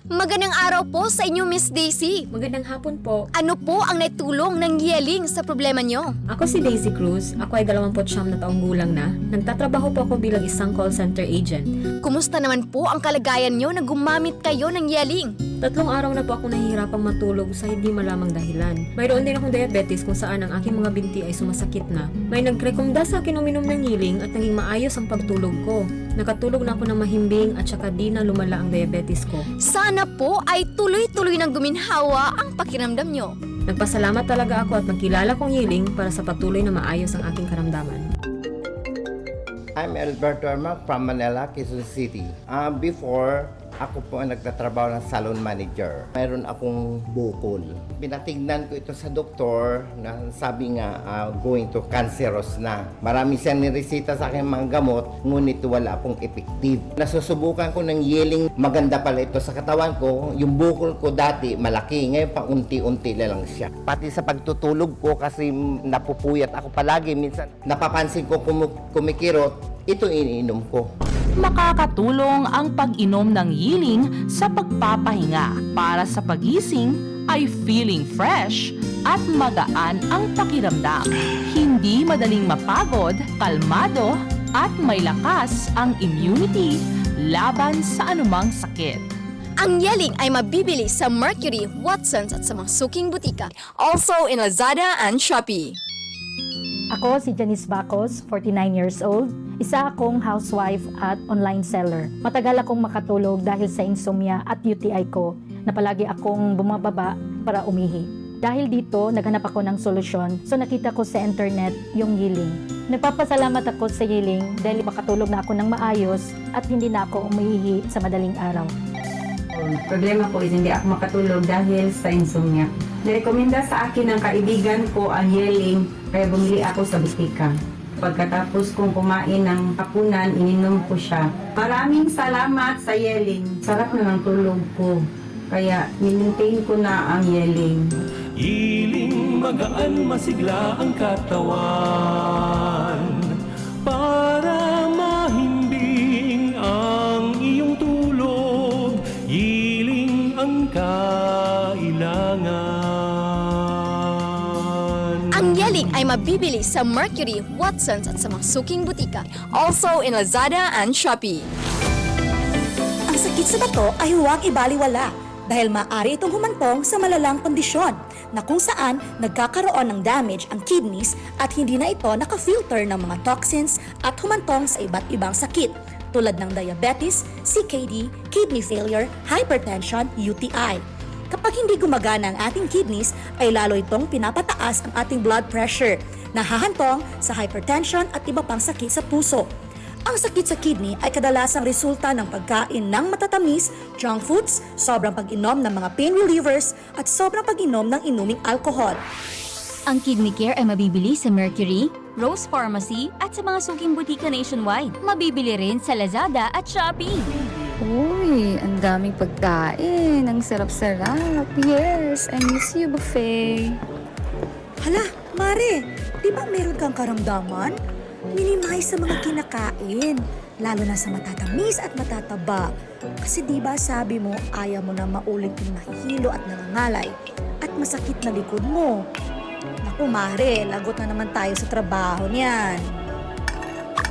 Magandang araw po sa inyo, Miss Daisy. Magandang hapon po. Ano po ang naitulong ng Yiling sa problema nyo? Ako si Daisy Cruz. Ako ay 29 na taong gulang na. Nagtatrabaho po ako bilang isang call center agent. Kumusta naman po ang kalagayan nyo na gumamit kayo ng Yiling? 3 araw na po ako nahihirapang matulog sa hindi malamang dahilan. Mayroon din akong diabetes kung saan ang aking mga binti ay sumasakit na. May nagrekomenda sa akin uminom ng Yiling at naging maayos ang pagtulog ko. Nakatulog na ako ng mahimbing at saka di na lumala ang diabetes ko. Sana po ay tuloy-tuloy ng guminhawa ang pakiramdam nyo. Nagpasalamat talaga ako at magkilala kong Yiling para sa patuloy na maayos ang aking karamdaman. I'm Alberto Armac from Manila, Quezon City. Before, ako po ang nagtatrabaho ng salon manager. Mayroon akong bukol. Pinatignan ko ito sa doktor na sabi nga going to cancerous na. Marami siyang niresita sa akin mga gamot, ngunit wala akong effective. Nasusubukan ko ng Yiling, maganda pala ito sa katawan ko. Yung bukol ko dati malaki, ngayon pa unti-unti na lang siya. Pati sa pagtutulog ko kasi napupuyat ako palagi. Minsan napapansin ko kumikirot, ito iniinom ko. Makakatulong ang pag-inom ng Yiling sa pagpapahinga para sa pagising ay feeling fresh at magaan ang pakiramdam. Hindi madaling mapagod, kalmado at may lakas ang immunity laban sa anumang sakit. Ang Yiling ay mabibili sa Mercury, Watsons at sa mga suking butika. Also in Lazada and Shopee. Ako si Janice Bacos, 49 years old. Isa akong housewife at online seller. Matagal akong makatulog dahil sa insomnia at UTI ko na palagi akong bumababa para umihi. Dahil dito, naghanap ako ng solusyon, so nakita ko sa internet yung Yiling. Nagpapasalamat ako sa Yiling dahil makatulog na ako ng maayos at hindi na ako umihi sa madaling araw. Problema ko is hindi ako makatulog dahil sa insomnia. Nirekomenda sa akin ng kaibigan ko ang Yiling, kaya bumili ako sa butika. Pagkatapos kong kumain ng hapunan, ininom ko siya. Maraming salamat sa Yiling. Sarap na ng tulog ko. Kaya nimaintain ko na ang Yiling. Yiling, magaan masigla ang katawan para mahimbing ang iyong tulog. Yiling ang kailangan. Ang Yiling ay mabibili sa Mercury, Watsons at sa mga suking butika. Also in Lazada and Shopee. Ang sakit sa bato ay huwag ibaliwala dahil maaari itong humantong sa malalang kondisyon na kung saan nagkakaroon ng damage ang kidneys at hindi na ito nakafilter ng mga toxins at humantong sa iba't ibang sakit tulad ng diabetes, CKD, kidney failure, hypertension, UTI. Kapag hindi gumagana ang ating kidneys, ay lalo itong pinapataas ang ating blood pressure, nahahantong sa hypertension at iba pang sakit sa puso. Ang sakit sa kidney ay kadalasang resulta ng pagkain ng matatamis, junk foods, sobrang pag-inom ng mga pain relievers, at sobrang pag-inom ng inuming alcohol. Ang Kidney Care ay mabibili sa Mercury, Rose Pharmacy at sa mga suking butika nationwide. Mabibili rin sa Lazada at Shopee. Uy, ang daming pagkain. Ang sarap-sarap. Yes, I miss you, buffet. Hala, Mare, di ba meron kang karamdaman? Minimize sa mga kinakain, lalo na sa matatamis at matataba. Kasi di ba sabi mo, ayaw mo na maulit yung nahihilo at nangangalay at masakit na likod mo. Naku Mare, lagot na naman tayo sa trabaho niyan.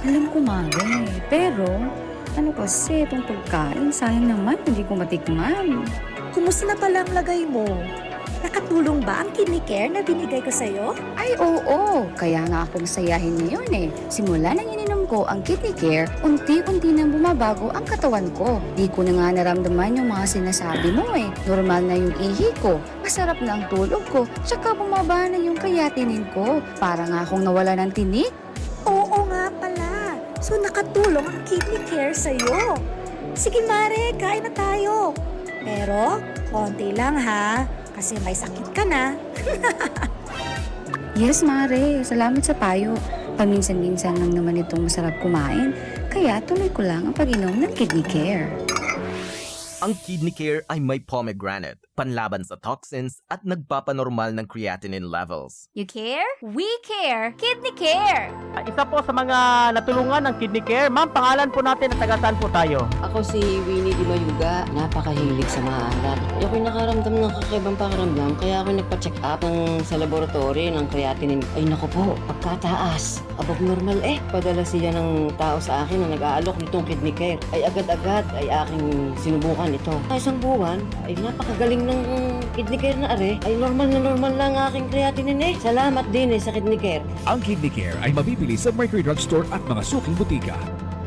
Alam ko, Mare. Pero, ano kasi itong pagkain? Sayang naman, hindi ko matikman. Kumusta na pala ang lagay mo? Nakatulong ba ang kidney care na binigay ko sa'yo? Ay, oo. Kaya nga akong sayahin ngayon eh. Simula nang ininom ko ang kidney care, unti-unti nang bumabago ang katawan ko. Di ko na nga naramdaman yung mga sinasabi mo eh. Normal na yung ihi ko, masarap na ang tulog ko, tsaka bumaba na yung kayatinin ko. Para nga akong nawala ng tinik. Oo nga pala. So nakatulong ang kidney care sa'yo. Sige Mare, kain na tayo. Pero, konti lang ha. Kasi may sakit ka na. Yes, Mare. Salamat sa payo. Paminsan-minsan lang naman itong masarap kumain. Kaya tuloy ko lang ang pag-inom ng kidney care. Ang Kidney Care ay may pomegranate, panlaban sa toxins at nagpapanormal ng creatinine levels. You care? We care! Kidney Care! Isa po sa mga natulungan ng Kidney Care. Ma'am, pangalan po natin at taga saan po tayo? Ako si Winnie Di Mayuga. Napakahilig sa maalat. Ako'y nakaramdam ng kakaibang pakiramdam kaya ako nagpa-check up sa laboratory ng creatinine. Ay naku po, pagkataas. Above normal Padala siya ng tao sa akin na nag-aalok nitong Kidney Care. Ay agad-agad ay aking sinubukan ito. Isang buwan ay napakagaling ng Kidney Care na ay normal lang ang aking creatinine Salamat din sa Kidney Care. Ang Kidney Care ay mabibili sa Mercury Drugstore at mga suking butika.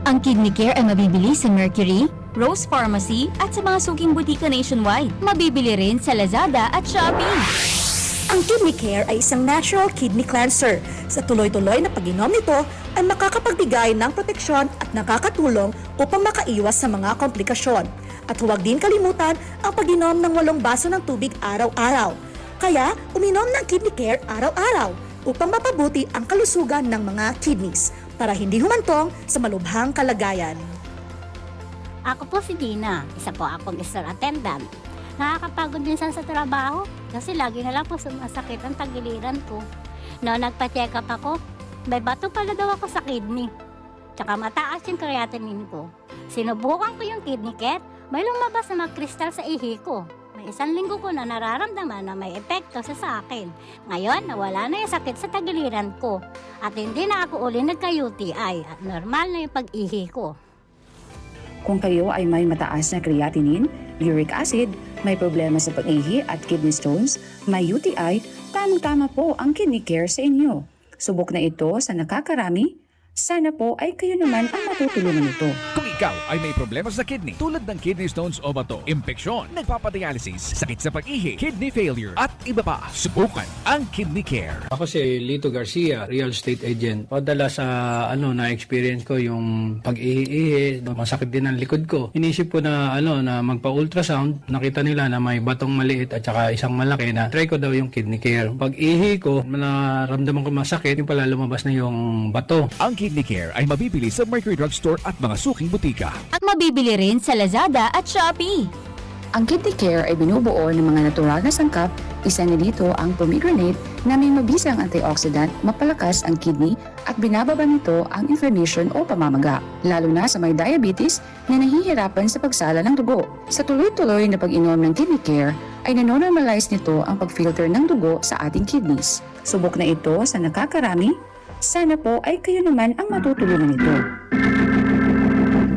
Ang Kidney Care ay mabibili sa Mercury, Rose Pharmacy at sa mga suking butika nationwide. Mabibili rin sa Lazada at Shopee. Ang Kidney Care ay isang natural kidney cleanser. Sa tuloy-tuloy na pag-inom nito ay makakapagbigay ng proteksyon at nakakatulong upang makaiwas sa mga komplikasyon. At huwag din kalimutan ang pag-inom ng 8 baso ng tubig araw-araw. Kaya uminom ng Kidney Care araw-araw upang mapabuti ang kalusugan ng mga kidneys para hindi humantong sa malubhang kalagayan. Ako po si Dina, isa po akong store attendant. Nakakapagod minsan sa trabaho kasi lagi na lang po sumasakit ang tagiliran ko. Noong nagpa-check up ako, may bato pala daw ako sa kidney. Tsaka mataas yung creatinine ko. Sinubukan ko yung Kidney Care, may lumabas na mga kristal sa ihi ko. May 1 linggo ko na nararamdaman na may epekto sa akin. Ngayon, nawala na yung sakit sa tagiliran ko. At hindi na ako uli nagka-UTI at normal na yung pag-ihi ko. Kung kayo ay may mataas na creatinine, uric acid, may problema sa pag-ihi at kidney stones, may UTI, tamang-tama po ang Kidney Care sa inyo. Subok na ito sa nakakarami. Sana po ay kayo naman ang matutulungan nito. Kung ikaw ay may problema sa kidney tulad ng kidney stones o bato, impeksyon, nagpapadialysis, sakit sa pag-ihi, kidney failure at iba pa, subukan ang Kidney Care. Ako si Lito Garcia, real estate agent. Padala sa na-experience ko yung pag-ihi-ihi, masakit din ang likod ko. Inisip ko na na magpa-ultrasound, nakita nila na may batong maliit at saka isang malaki na try ko daw yung Kidney Care. Pag-ihi ko, naramdaman ko masakit, yung pala lumabas na yung bato. Ang Kidney Care ay mabibili sa Mercury Drugstore at mga suking butika. At mabibili rin sa Lazada at Shopee. Ang Kidney Care ay binubuo ng mga natural na sangkap. Isa na dito ang pomegranate na may mabisang antioxidant, mapalakas ang kidney at binababa nito ang inflammation o pamamaga, lalo na sa may diabetes na nahihirapan sa pagsala ng dugo. Sa tuloy-tuloy na pag-inom ng Kidney Care ay nanonormalize nito ang pag-filter ng dugo sa ating kidneys. Subok na ito sa nakakarami. Sana po ay kayo naman ang matutulungan nito.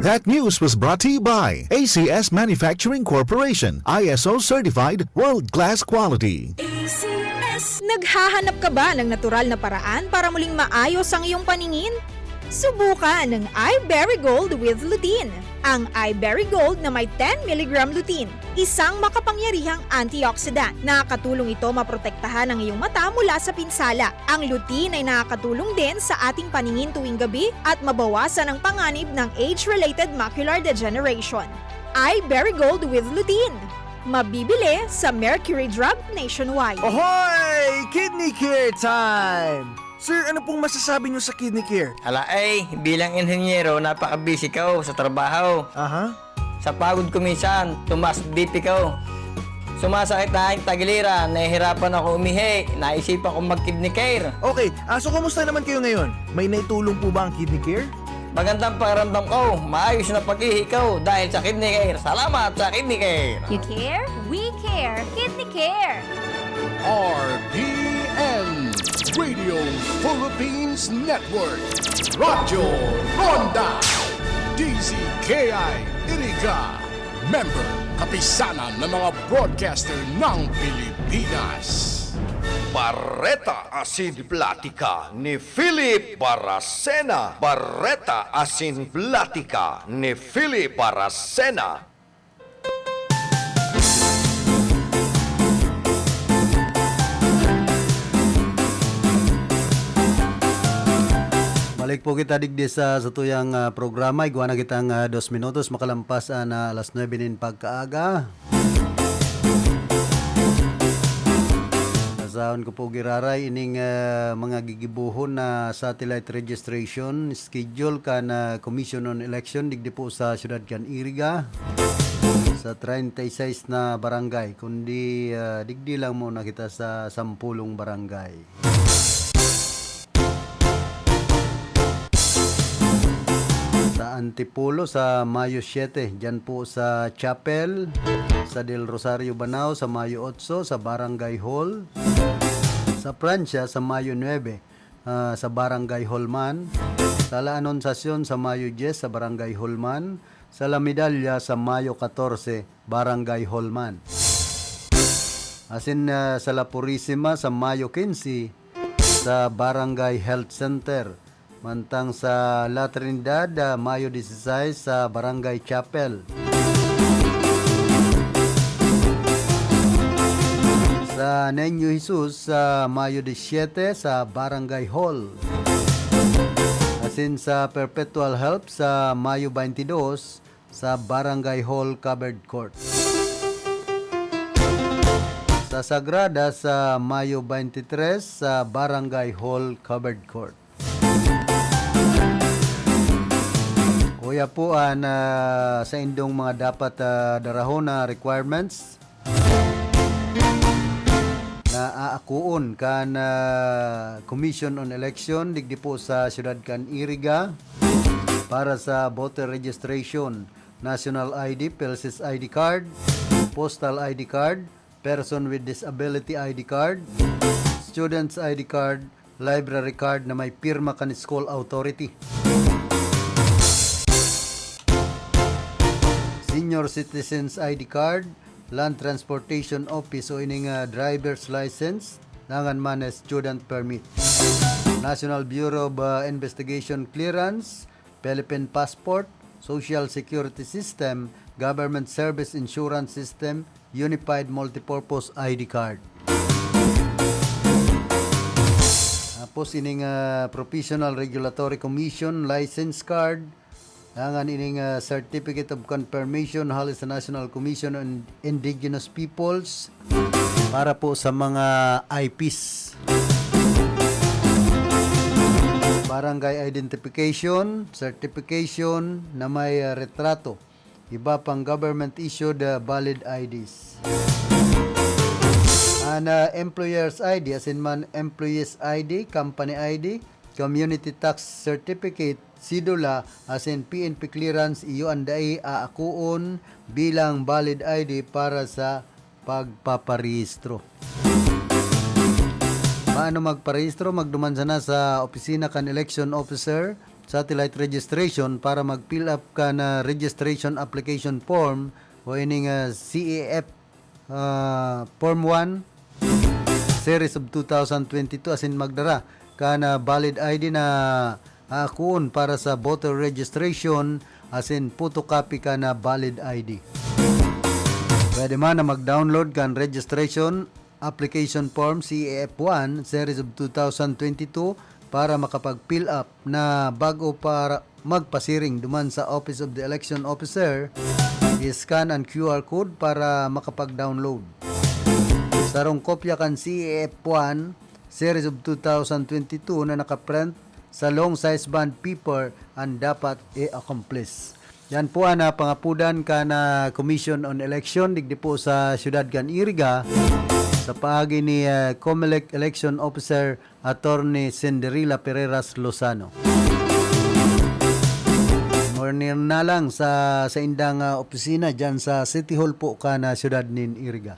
That news was brought to you by ACS Manufacturing Corporation, ISO certified world-class quality. Naghahanap ka ba ng natural na paraan para muling maayos ang iyong paningin? Subukan ng iBerry Gold with lutein. Ang iBerry Gold na may 10 mg lutein, isang makapangyarihang antioxidant. Nakakatulong ito maprotektahan ang iyong mata mula sa pinsala. Ang lutein ay nakakatulong din sa ating paningin tuwing gabi at mabawasan ang panganib ng age-related macular degeneration. iBerry Gold with lutein. Mabibili sa Mercury Drug nationwide. Ahoy! Kidney Care time! Sir, ano pong masasabi niyo sa Kidney Care? Hala bilang inhenyero, napaka-busy ko sa trabaho. Sa pagod ko minsan, tumaas BP ko. Sumasakit na aking tagiliran, nahihirapan ako umihi, naisipan kong mag-kidney care. Okay, so kumusta naman kayo ngayon? May naitulong po ba ang kidney care? Magandang pakiramdam ko, maayos na pag-ihi ko dahil sa kidney care. Salamat sa kidney care. You care? We care. Kidney Care. RPN Radio Philippines Network. Radyo Ronda. DZKI Iriga. Member, kapisanan ng mga broadcaster ng Pilipinas. Barreta Asin Platica ni Philip Baracena. Barreta Asin Platica ni Philip Baracena. Balik po kita digdi sa tuyang programa. Iguan na kitang 2 minutos makalampas na alas 9 din pagkaaga. Sahon ko po giraray ining mga gigibuhon na satellite registration schedule kan Commission on Election digdi po sa siyudad kan Iriga sa 36 na barangay kundi digdi lang muna kita sa 10 barangay. Sa Antipolo sa Mayo 7 dyan po sa Chapel, sa Del Rosario Banao sa Mayo 8 sa Barangay Hall, sa Prancia sa Mayo 9 sa Barangay Holman, sa La Anunciacion sa Mayo 10 sa Barangay Holman, sa La Medalla sa Mayo 14 Barangay Holman. Asin sa La Purisima sa Mayo 15 sa Barangay Health Center. Mantang sa La Trinidad, Mayo 16 sa Barangay Chapel. Sa Niño Jesus sa Mayo 17 sa Barangay Hall. Asin sa Perpetual Help sa Mayo 22 sa Barangay Hall Covered Court. Sa Sagrada sa Mayo 23 sa Barangay Hall Covered Court. Kuya po sa indong mga dapat darahon na requirements na aakuon kan Commission on Election digdi po sa siyudad kan Iriga para sa voter registration, national ID, PELSIS ID card, postal ID card, person with disability ID card, student's ID card, library card na may pirma kan school authority. Senior Citizens ID card, Land Transportation Office o ining driver's license, nangan man student permit. National Bureau of Investigation Clearance, Philippine Passport, Social Security System, Government Service Insurance System, Unified Multipurpose ID card. Tapos ining Professional Regulatory Commission license card, nangan ining Certificate of Confirmation halos sa National Commission on Indigenous Peoples para po sa mga IPs. Barangay Identification, Certification na may retrato. Iba pang government issued valid IDs. And employer's ID as in man employee's ID, company ID, community tax certificate, sidula as in PNP clearance iyo anday aakuon bilang valid ID para sa pagpaparehistro. Paano magparehistro? Magduman sana sa opisina kan election officer, satellite registration para mag-fill up ka na registration application form o ining CAF Form 1 Series of 2022 as in magdara ka na valid ID na akuon para sa voter registration as in photocopy ka na valid ID. Pwede man na mag-download kan registration application form CAF1 Series of 2022 para makapag-fill up na bago para magpasiring duman sa Office of the Election Officer, i-scan ang QR code para makapag-download. Sarong kopya kan CAF1 Series of 2022 na nakaprint sa long size bond paper ang dapat i-accomplish. Yan po ang pangapudan ka na Commission on Election digdi po sa siyudad kan Iriga sa paagi ni COMELEC Election Officer Attorney Cinderella Pereras Lozano. Morning na lang sa indang opisina dyan sa City Hall po ka na siyudad nin Iriga.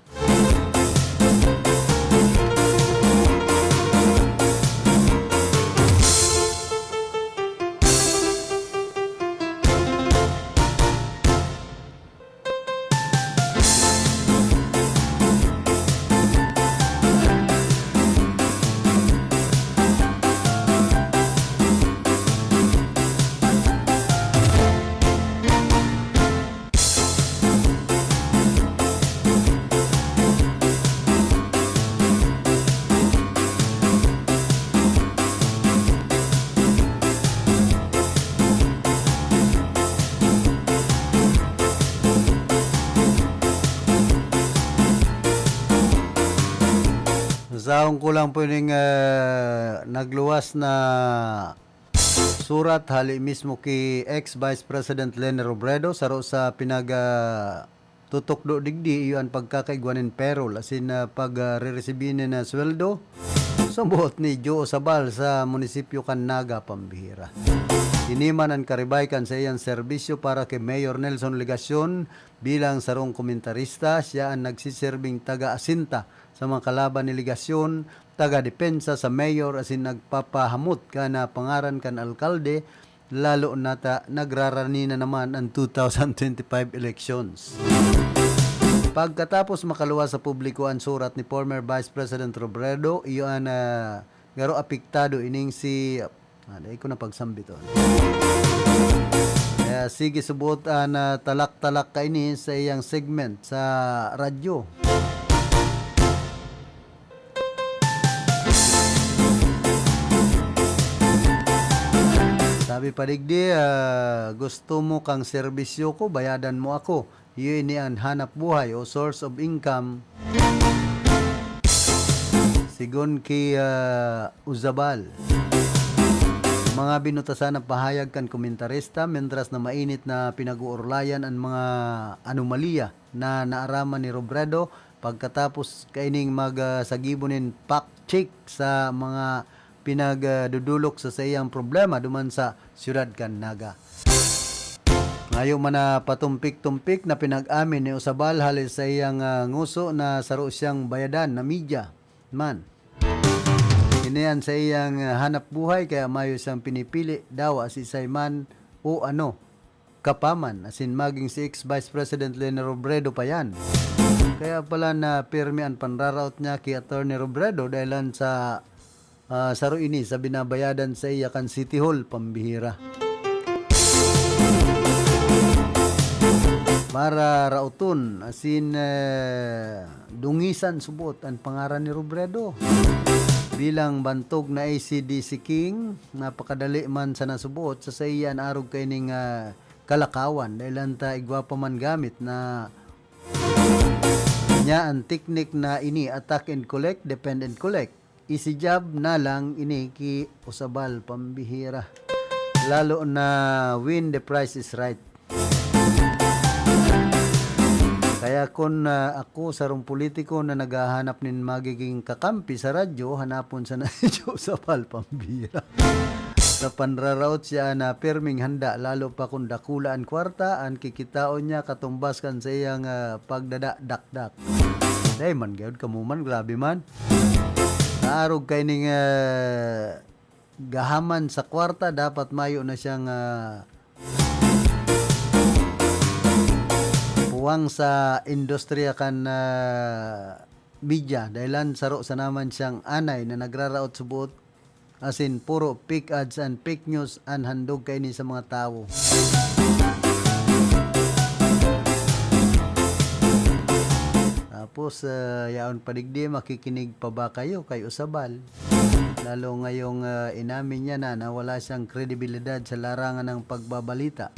Sahong ko lang po yung nagluwas na surat hali mismo ki ex-Vice President Leni Robredo saro sa tutok do digdi iyon pagkakaigwanin perol asin pag-re-resibinin na sweldo sumbot ni Joe Sabal sa munisipyo kan Naga, Pambihira. Iniman ang karibay kan sa iyang serbisyo para kay Mayor Nelson Legacion bilang sarong komentarista. Siya ang nagsiserving taga-asinta sa mga kalaban ni Legacion, taga-depensa sa mayor asin nagpapahamot ka na pangaran kan alkalde, lalo nata nagrarani na naman ang 2025 elections. Pagkatapos makaluwas sa publiko ang surat ni former Vice President Robredo, iyon garo apektado ining si dahil ko na pagsambiton. Kaya sige subot na talak-talak ka ini sa iyang segment sa radyo. Sabi pa digdi, gusto mo kang serbisyo ko, bayadan mo ako. Iyon ni ang hanap buhay o source of income. Sigon ki Uzabal. Mga binutasan na pahayag kan komentarista mentras na mainit na pinag-uurlayan ang mga anomalya na naaraman ni Robredo pagkatapos kaining magsagibonin fact check sa mga pinagdudulok sa iyang problema duman sa siyudad kan Naga. Ngayon man na patumpik-tumpik na pinag-amin ni Uzabal halis sa iyang nguso na saro siyang bayadan na media man. Iniyan sa iyang hanap buhay kaya mayo siyang pinipili daw as isayman o kapaman asin maging si ex-Vice President Leni Robredo pa yan. Kaya pala na pirmi ang panraraot niya kay Attorney Robredo dahilan sa saro ini sa binabayadan sa iya kan City Hall, Pambihira. Para rauton asin dungisan subot ang pangaran ni Robredo. Bilang bantog na ACDC King, napakadali man sa nasubot sa iyan arog kaining kalakawan dahil anta igwapa man gamit na niya ang teknik na ini attack and collect, defend and collect. Easy job na lang ini ki Uzabal, Pambihira. Lalo na win the price is right. Kaya kung ako sarong politiko na naghahanap nin magiging kakampi sa radyo, hanapon sa na Uzabal, Pambihira. Sa panraraot siya na perming handa, lalo pa kung dakulaan kwarta, ang kikitaon niya katumbas kan sa iyang pagdada-dak-dak. Dahil man, gayod kamuman, grabe man. Naarog kay ning gahaman sa kwarta, dapat mayo na siyang puwang sa industriya kan media dahilan saro sa naman siyang anay na nagraraot subot asin puro fake ads and fake news ang handog kay ni sa mga tao. Tapos yaon padigdi makikinig pa ba kayo kay Uzabal? Lalo ngayong inamin niya na nawala siyang kredibilidad sa larangan ng pagbabalita.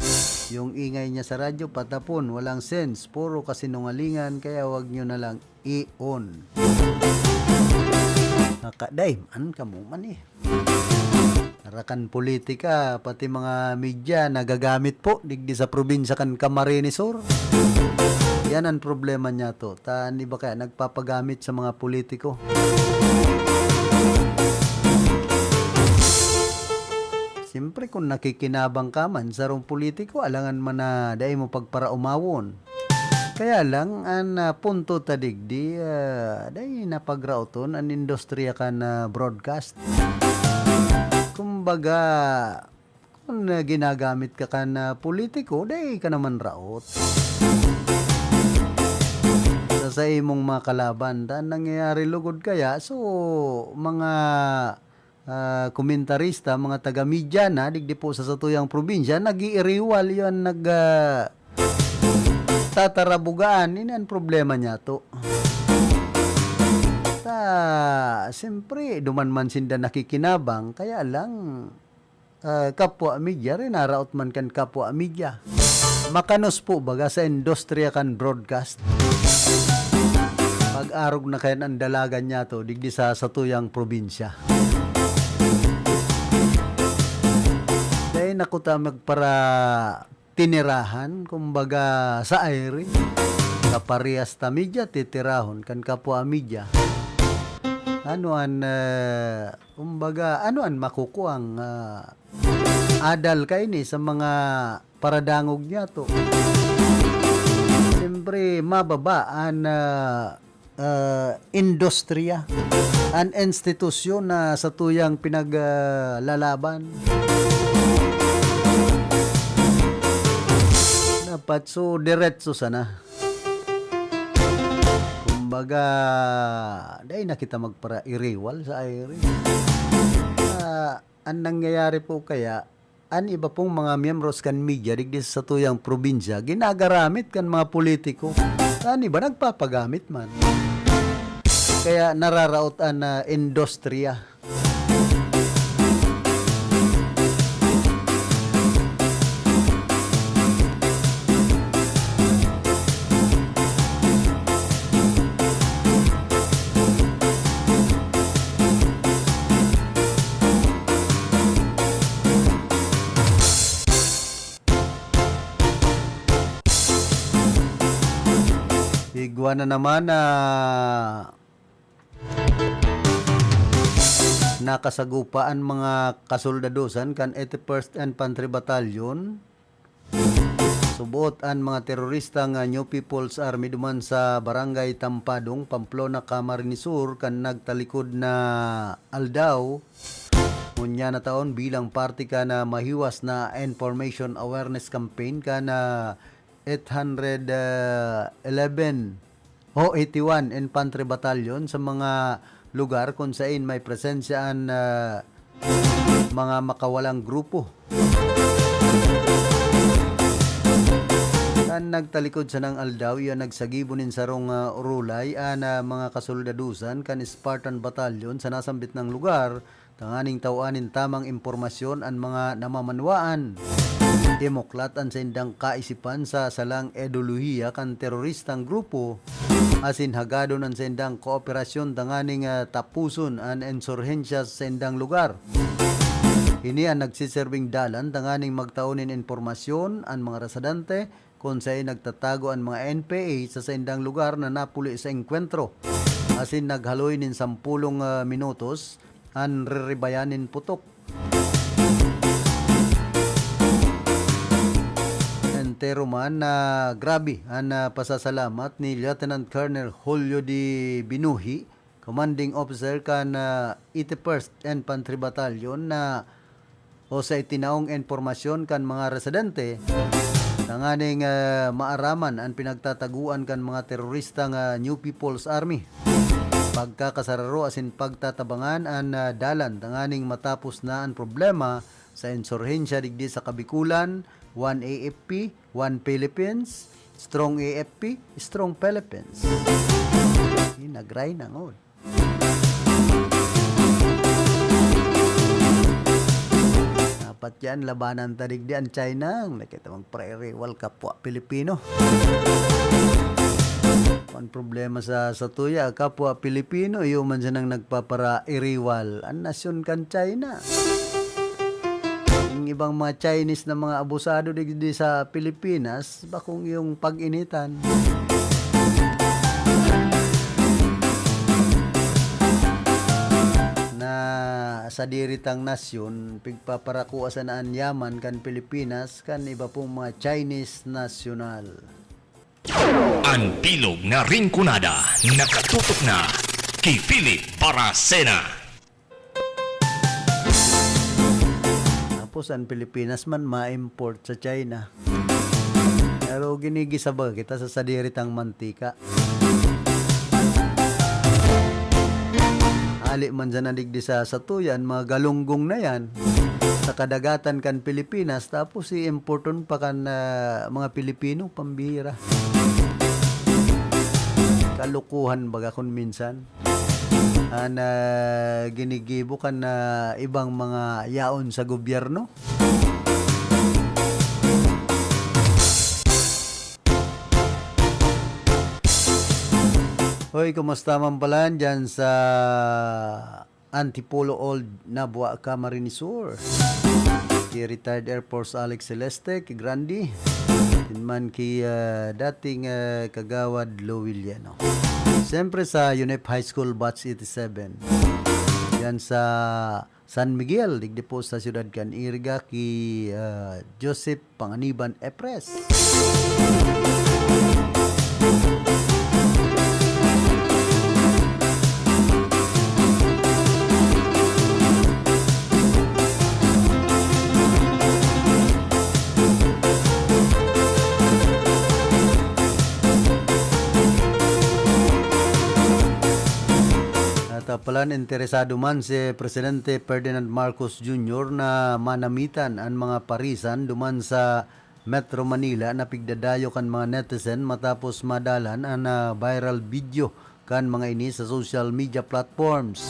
Yung ingay niya sa radyo patapon, walang sense, puro kasinungalingan, kaya wag nyo na lang i-on. Nakadaim, an ka mo man rakan politika, pati mga media nagagamit po digdi sa probinsya kan Camarines Sur. Yan ang problema niya to. Di ba kaya nagpapagamit sa mga politiko? Siyempre kung nakikinabang ka man sa rong politiko, alangan man na dahil mo pagparaumawon. Kaya lang, ang punto tadigdi, dahil napagrauton ang industriya ka na broadcast. Kumbaga, kung ginagamit ka na politiko, dahil ka naman raot. Sa imong mga kalaban, nangyayari lugod kaya, so mga komentarista, mga taga-media na, digdi po sa satuyang probinsya, nag-iiriwal yun, tatarabugaan, ini ang problema niya to. Siyempre, duman man sinda nakikinabang, kaya lang, kapwa media, rin naraot man kan kapwa media. Makanos po baga sa industriya kan broadcast. Pag-arog na kayan ang dalagan niya to, digdi sa satuyang probinsya. Dahil nakuta magpara tinirahan, kumbaga sa aire, kaparehas ta media, titirahon, kan kapwa media. Kumbaga, ano an makukuang adal kay ni sa mga paradangog niya to. Siyempre, mababa ang industriya, ang institusyon na sa tuyang pinaglalaban. Dapat so diretso sana. Kumbaga, dahil na kita magpara-iriwal sa aire. Ang nangyayari po kaya, ang iba pong mga miyembros kan media digdi sa tuyang probinsya, ginagaramit kan mga politiko. Ang iba nagpapagamit man. Kaya nararaot ang industriya. Igwa na naman na nakasagupaan mga kasoldadusan kan 81st Infantry Battalion. Subuot ang mga terorista nga New People's Army duman sa Barangay Tampadong, Pamplona, Camarines Sur kan nagtalikod na Aldao. Unya na taon bilang party ka na mahiwas na Information Awareness Campaign ka na 81 Infantry Battalion sa mga lugar kung saan may presensyaan mga makawalang grupo. Kan nagtalikod sa ng Aldao, yan nagsagibunin sa rong urulay mga kasoldadusan kan Spartan Battalion sa nasambit ng lugar, tanganing tawanin tamang impormasyon ang mga namamanwaan. Demokratan sa indang kaisipan sa salang ideolohiya kan teroristang grupo asin hagadon ang sa indang kooperasyon tanganing tapuson ang insurhensya sa indang lugar. Ini ang nagsiserving dalan tanganing magtaunin informasyon ang mga residente kung saan nagtatago ang mga NPA sa indang lugar na napuli sa engkwentro. Asin naghaloy nin 10 minutos ang riribayanin putok. Entero man na grabe ang pasasalamat ni Lieutenant Colonel Julio D. Binuhi, commanding officer kan 81st Infantry Battalion na o sa itinaong informasyon kan mga residente tanganing maaraman ang pinagtataguan kan mga teroristang New People's Army. Pagkakasararo asin pagtatabangan ang dalan tanganing matapos na ang problema sa insurhensya digdi sa Kabikulan. 1 AFP, 1 Philippines, strong AFP, strong Philippines. Nagray na ngod. Dapat yan, labanan tadig di ang China. Nakita mong pre-rewal kapwa Pilipino. Ang problema sa tuya, kapwa Pilipino, yung man siya nang nagpapara-iriwal ang nasyon kan China. Yung ibang mga Chinese na mga abusado di sa Pilipinas, bakong yung pag-initan. Na sa diritang nasyon, pigpaparakuha sa naan yaman kan Pilipinas, kan iba pong mga Chinese national. Antilog na ringkunada, nakatutok na kay Philip Baracena. Tapos ang Pilipinas man ma-import sa China. Pero ginigisa ba kita sa sadiritang mantika? Ali man dyan naligdi sa satuyan, mga galunggong na yan. Sa kadagatan kan Pilipinas, tapos i-importon pa kan mga Pilipino, pambihira. Kalukuhan baga kun minsan. Ginigibo kan ibang mga yaon sa gobyerno. Hoy, kumusta man pala dyan sa Antipolo Old Nabua Camarines Sur? Kay retired Air Force Alex Celeste, kay Grandi. Tinman kay dating Kagawad Lowiliano. Siyempre sa UNEP High School Batch 87. Yan sa San Miguel, digdi po sa Ciudad Canirga, kay Joseph Panganiban Epres. Palan interesado man si Presidente Ferdinand Marcos Jr. na manamitan ang mga parisan duman sa Metro Manila na pigdadayo kan mga netizen matapos madalan ang viral video kan mga ini sa social media platforms.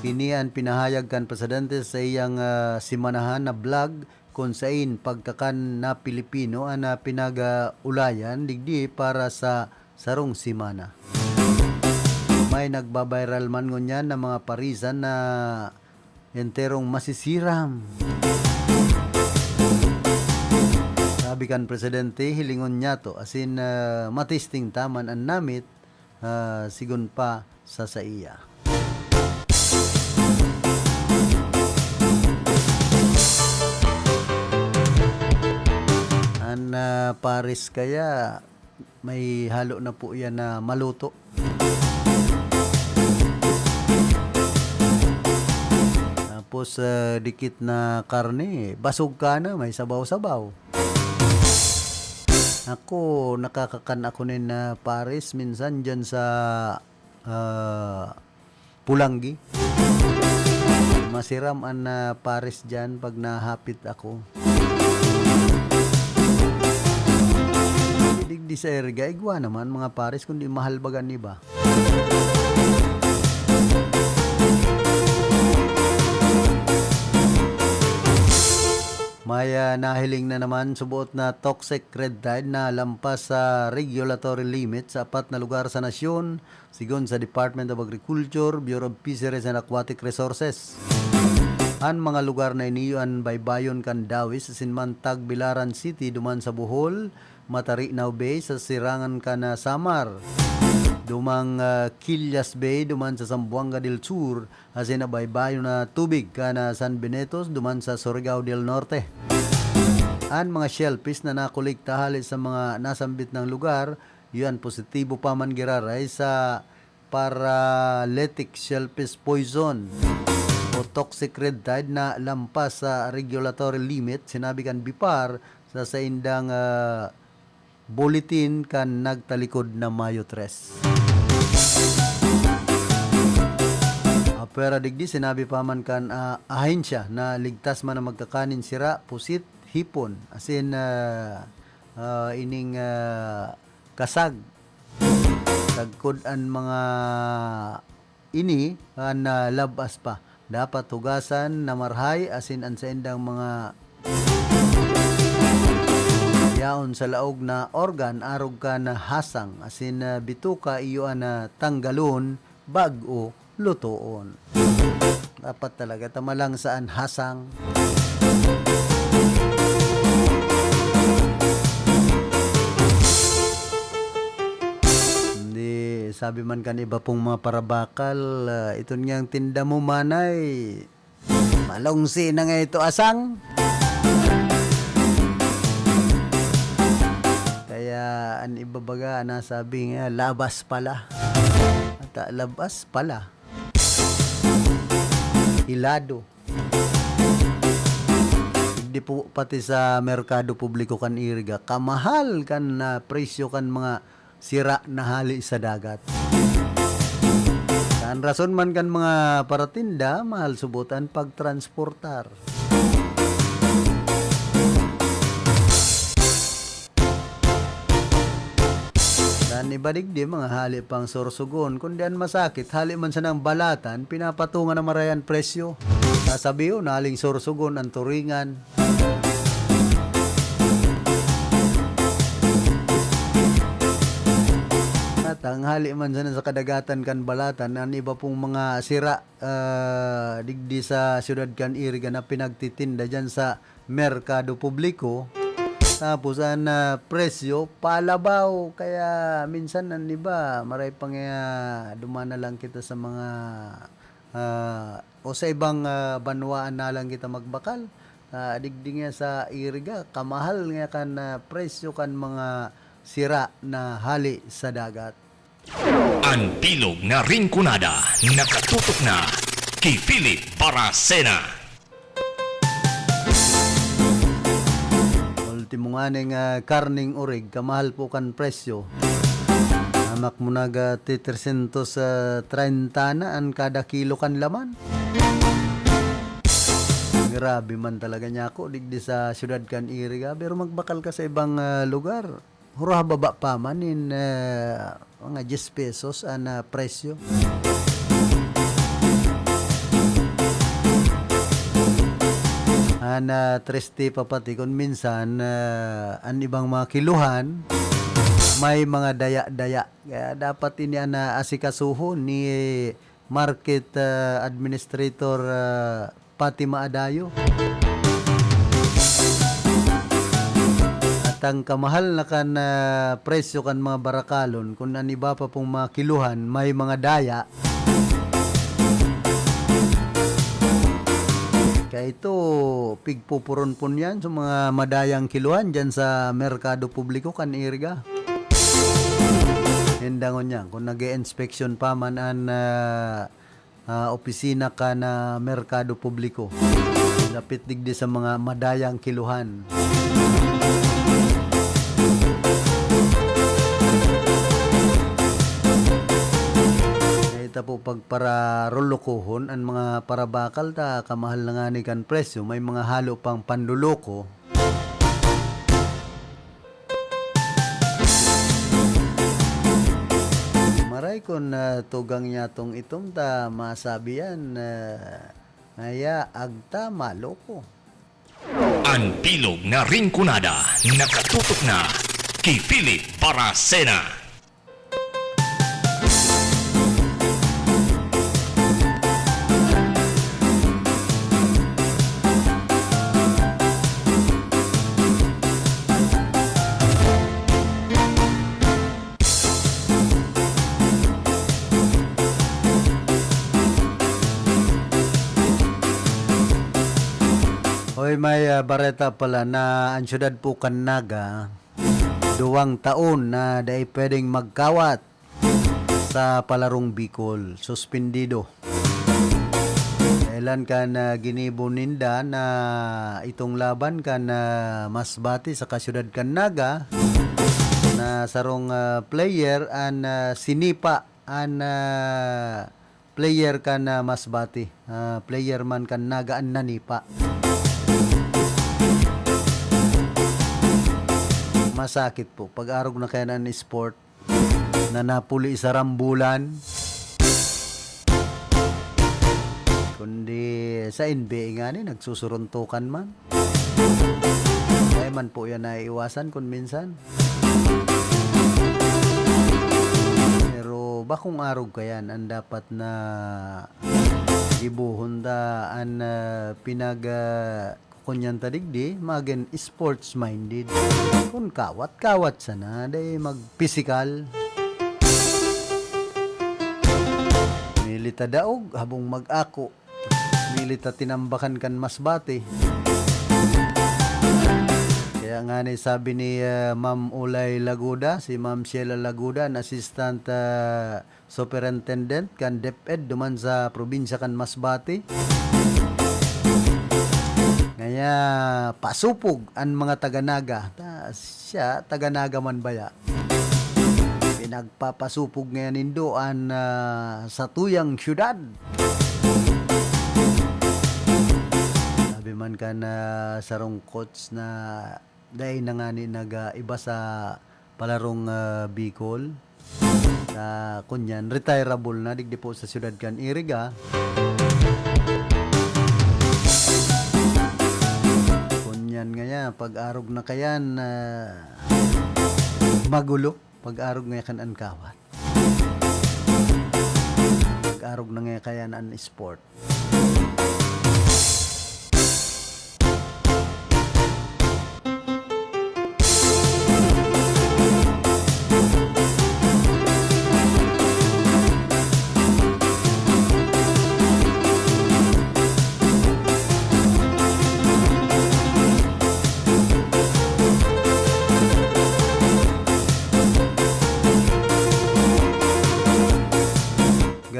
Kini ang pinahayag kan Presidente sa iyang simanahan na vlog kung saan pagkakan na Pilipino ang pinag-ulayan digdi para sa sarong simana. May nagbabiral man ngunyan na mga parisan na enterong masisiram. Sabi kan Presidente, hilingon niya to, as in matisting taman ang namit, sigun pa sa iya. Ang Paris kaya, may halo na po yan na maluto. Tapos dikit na karne, basog ka na, may sabaw-sabaw. Ako, nakakakan ako na Paris minsan dyan sa Pulangi. Masiram ang Paris dyan pag nahapit ako. Digdi sa erga, igwa naman mga Paris kundi mahal bagan iba. May nahiling na naman subuot na toxic red tide na lampas sa regulatory limit sa 4 na lugar sa nasyon, sigon sa Department of Agriculture, Bureau of Fisheries and Aquatic Resources. Ang mga lugar na iniyon baybayon kan Dawis, sinman Tagbilaran City duman sa Bohol, Matarinaw Bay sa Sirangan kan Samar, dumang Quillas Bay duman sa Zamboanga del Sur, asin na baybayon na tubig kan San Benetos duman sa Surigao del Norte. Ang mga shellfish na nakulikta halis sa mga nasambit ng lugar, yun positibo pa man giraray sa paralytic shellfish poison o toxic red tide na lampas sa regulatory limit, sinabi kan BIPAR sa indang bulletin kan nagtalikod na Mayo 3. Pero digdi sinabi pa man kan ahensya na ligtas man na magkakanin sira, pusit, hipon, as in ining kasag tagkod ang mga ini ang labas pa dapat hugasan na marhay, as in ang sa indang mga yaon sa laog na organ arog ka na hasang, as in bituka iyo na tanggalon bag-o lutoon. Dapat talaga tamalang saan hasang Hindi, sabi man kan iba pong mga parabakal, ito niyang tinda mo manay, malongsi na nga ito asang. Kaya ang ibabaga na sabi nga, labas pala. At labas pala. Hilado. Hindi po pati sa merkado publiko kan iriga, kamahal kan na presyo kan mga sira na hali sa dagat. Kan rason man kan mga paratinda, mahal subutan pagtransportar. Dan ibadig di mga hali pang sorsugon, kundi an masakit, hali man sa nang balatan, pinapatungan na marayan presyo. Sasabiyo, naling sorsugon ang turingan. At ang hali man sa kadagatan kan balatan, ang iba pong mga sira digdi sa syudad kan iriga na pinagtitinda dyan sa merkado publiko. Tapos ang presyo, palabaw. Kaya minsan ang iba, maray pang dumana lang kita sa mga o sa ibang banwaan na lang kita magbakal. Digdi nga sa iriga, kamahal nga kan presyo kan mga sira na hali sa dagat. Ang bilog na ringkunada, nakatutok na kay Philip Baracena. Ultimo nga ning karning urig, kamahal po kan presyo. Amak mo naga 330 na ang kada kilo kan laman. Grabe man talaga niya ako, digdi sa syudad kan iriga, pero magbakal ka sa ibang lugar. Hura baba pa man in mga 10 pesos ang presyo. Triste pa pati kung minsan ang ibang mga kiluhan may mga daya-daya. Kaya dapat ini asikasuho ni Market Administrator Fatima Adayo. At ang kamahal na kan presyo kan mga barakalon, kung iba pa pong mga kiluhan, may mga daya. Kaya ito, pigpupuron po yan sa mga madayang kiluhan dyan sa merkado publiko kan iriga. Hindangon niya, kung nag-e-inspection pa man ang opisina ka na merkado publiko, lapit digdi sa mga madayang kiluhan. Ito po pagpara rolokohon ang mga parabakal ta kamahal na nga ni kan presyo, may mga halo pang panduloko. Maray kon tugang niya tong itong ta masabi yan ngaya agta maloko. Ang bilog na ringkunada, nakatutok na kay Philip Baracena. Hoy, may bareta pala na ang syudad po kan Naga, 2 taon na dahil pwedeng magkawat sa palarong Bicol, suspendido. Kailan ka na ginibo ninda na itong laban ka na Masbati sa kasyudad kan Naga na sarong player an sinipa an player ka na Masbati, player man kan Naga an nanipa. Masakit po pag-arog na kaya ng sport na napuli sa rambulan, kundi sa NBA nga ni nagsusuruntukan man. Kaya man po yan na iwasan kung minsan. Pero bakong arog kaya ang dapat na ibuhon da ang kunyan tadigdi, magen sports minded. Kung kawat sana, day mag-physical. Milita daog, habong mag-ako. Milita tinambakan kan masbate. Kaya nga ni sabi ni Ma'am Ulay Laguda, si Ma'am Sheila Laguda, na assistant superintendent kan DepEd duman sa probinsya kan Masbate. Kaya pasupog ang mga taga-Naga. Siya, taga-Naga man baya. Pinagpapasupog ngayon nindoan sa tuyang syudad. Sabi man ka na sarong coach na dahil na nga ni nag-iba sa palarong Bicol. Sa kunyan, retireable na, digdi po sa syudad kan Iriga. Kunyan nga pag-arog na kayan, magulo. Pag-arog nga kan ang kawat. Pag-arog na nga kayan ang sport.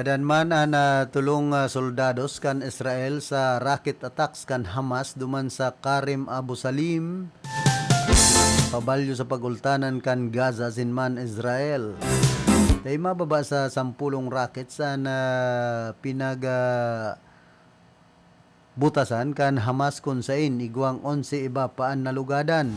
Gadan man ang tulong soldados kan Israel sa rocket attacks kan Hamas duman sa Karim Abu Salim. Pabalyo sa pagultanan kan Gaza sinman Israel. Tay mababa sa 10 rockets na butasan kan Hamas kun sain igwang 11 iba paan nalugadan.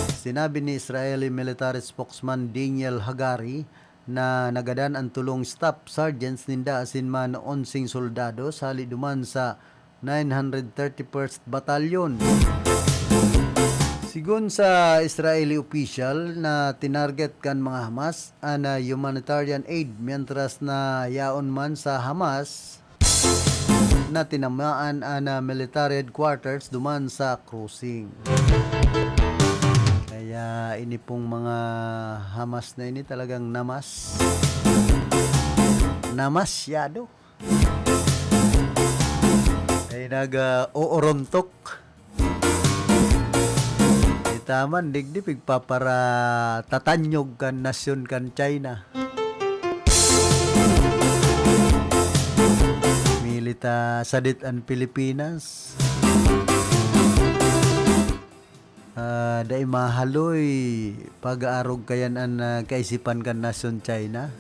Sinabi ni Israeli military spokesman Daniel Hagari na nagadan ang tulong staff sergeants ninda asin man 11 soldado sali duman sa 931st Battalion. Sigon sa Israeli official na tinarget kan mga Hamas ana humanitarian aid mientras na yaon man sa Hamas na tinamaan ana military headquarters duman sa cruising. Kaya ini pong mga Hamas na ini talagang namasyado. Ay nag-oorontok. Itaman digdipig pa para tatanyog kan nasyon kan China. Milita sadit ang Pilipinas. Dai mahaloy pag-aarog kayan ang kaisipan kan nasyon China.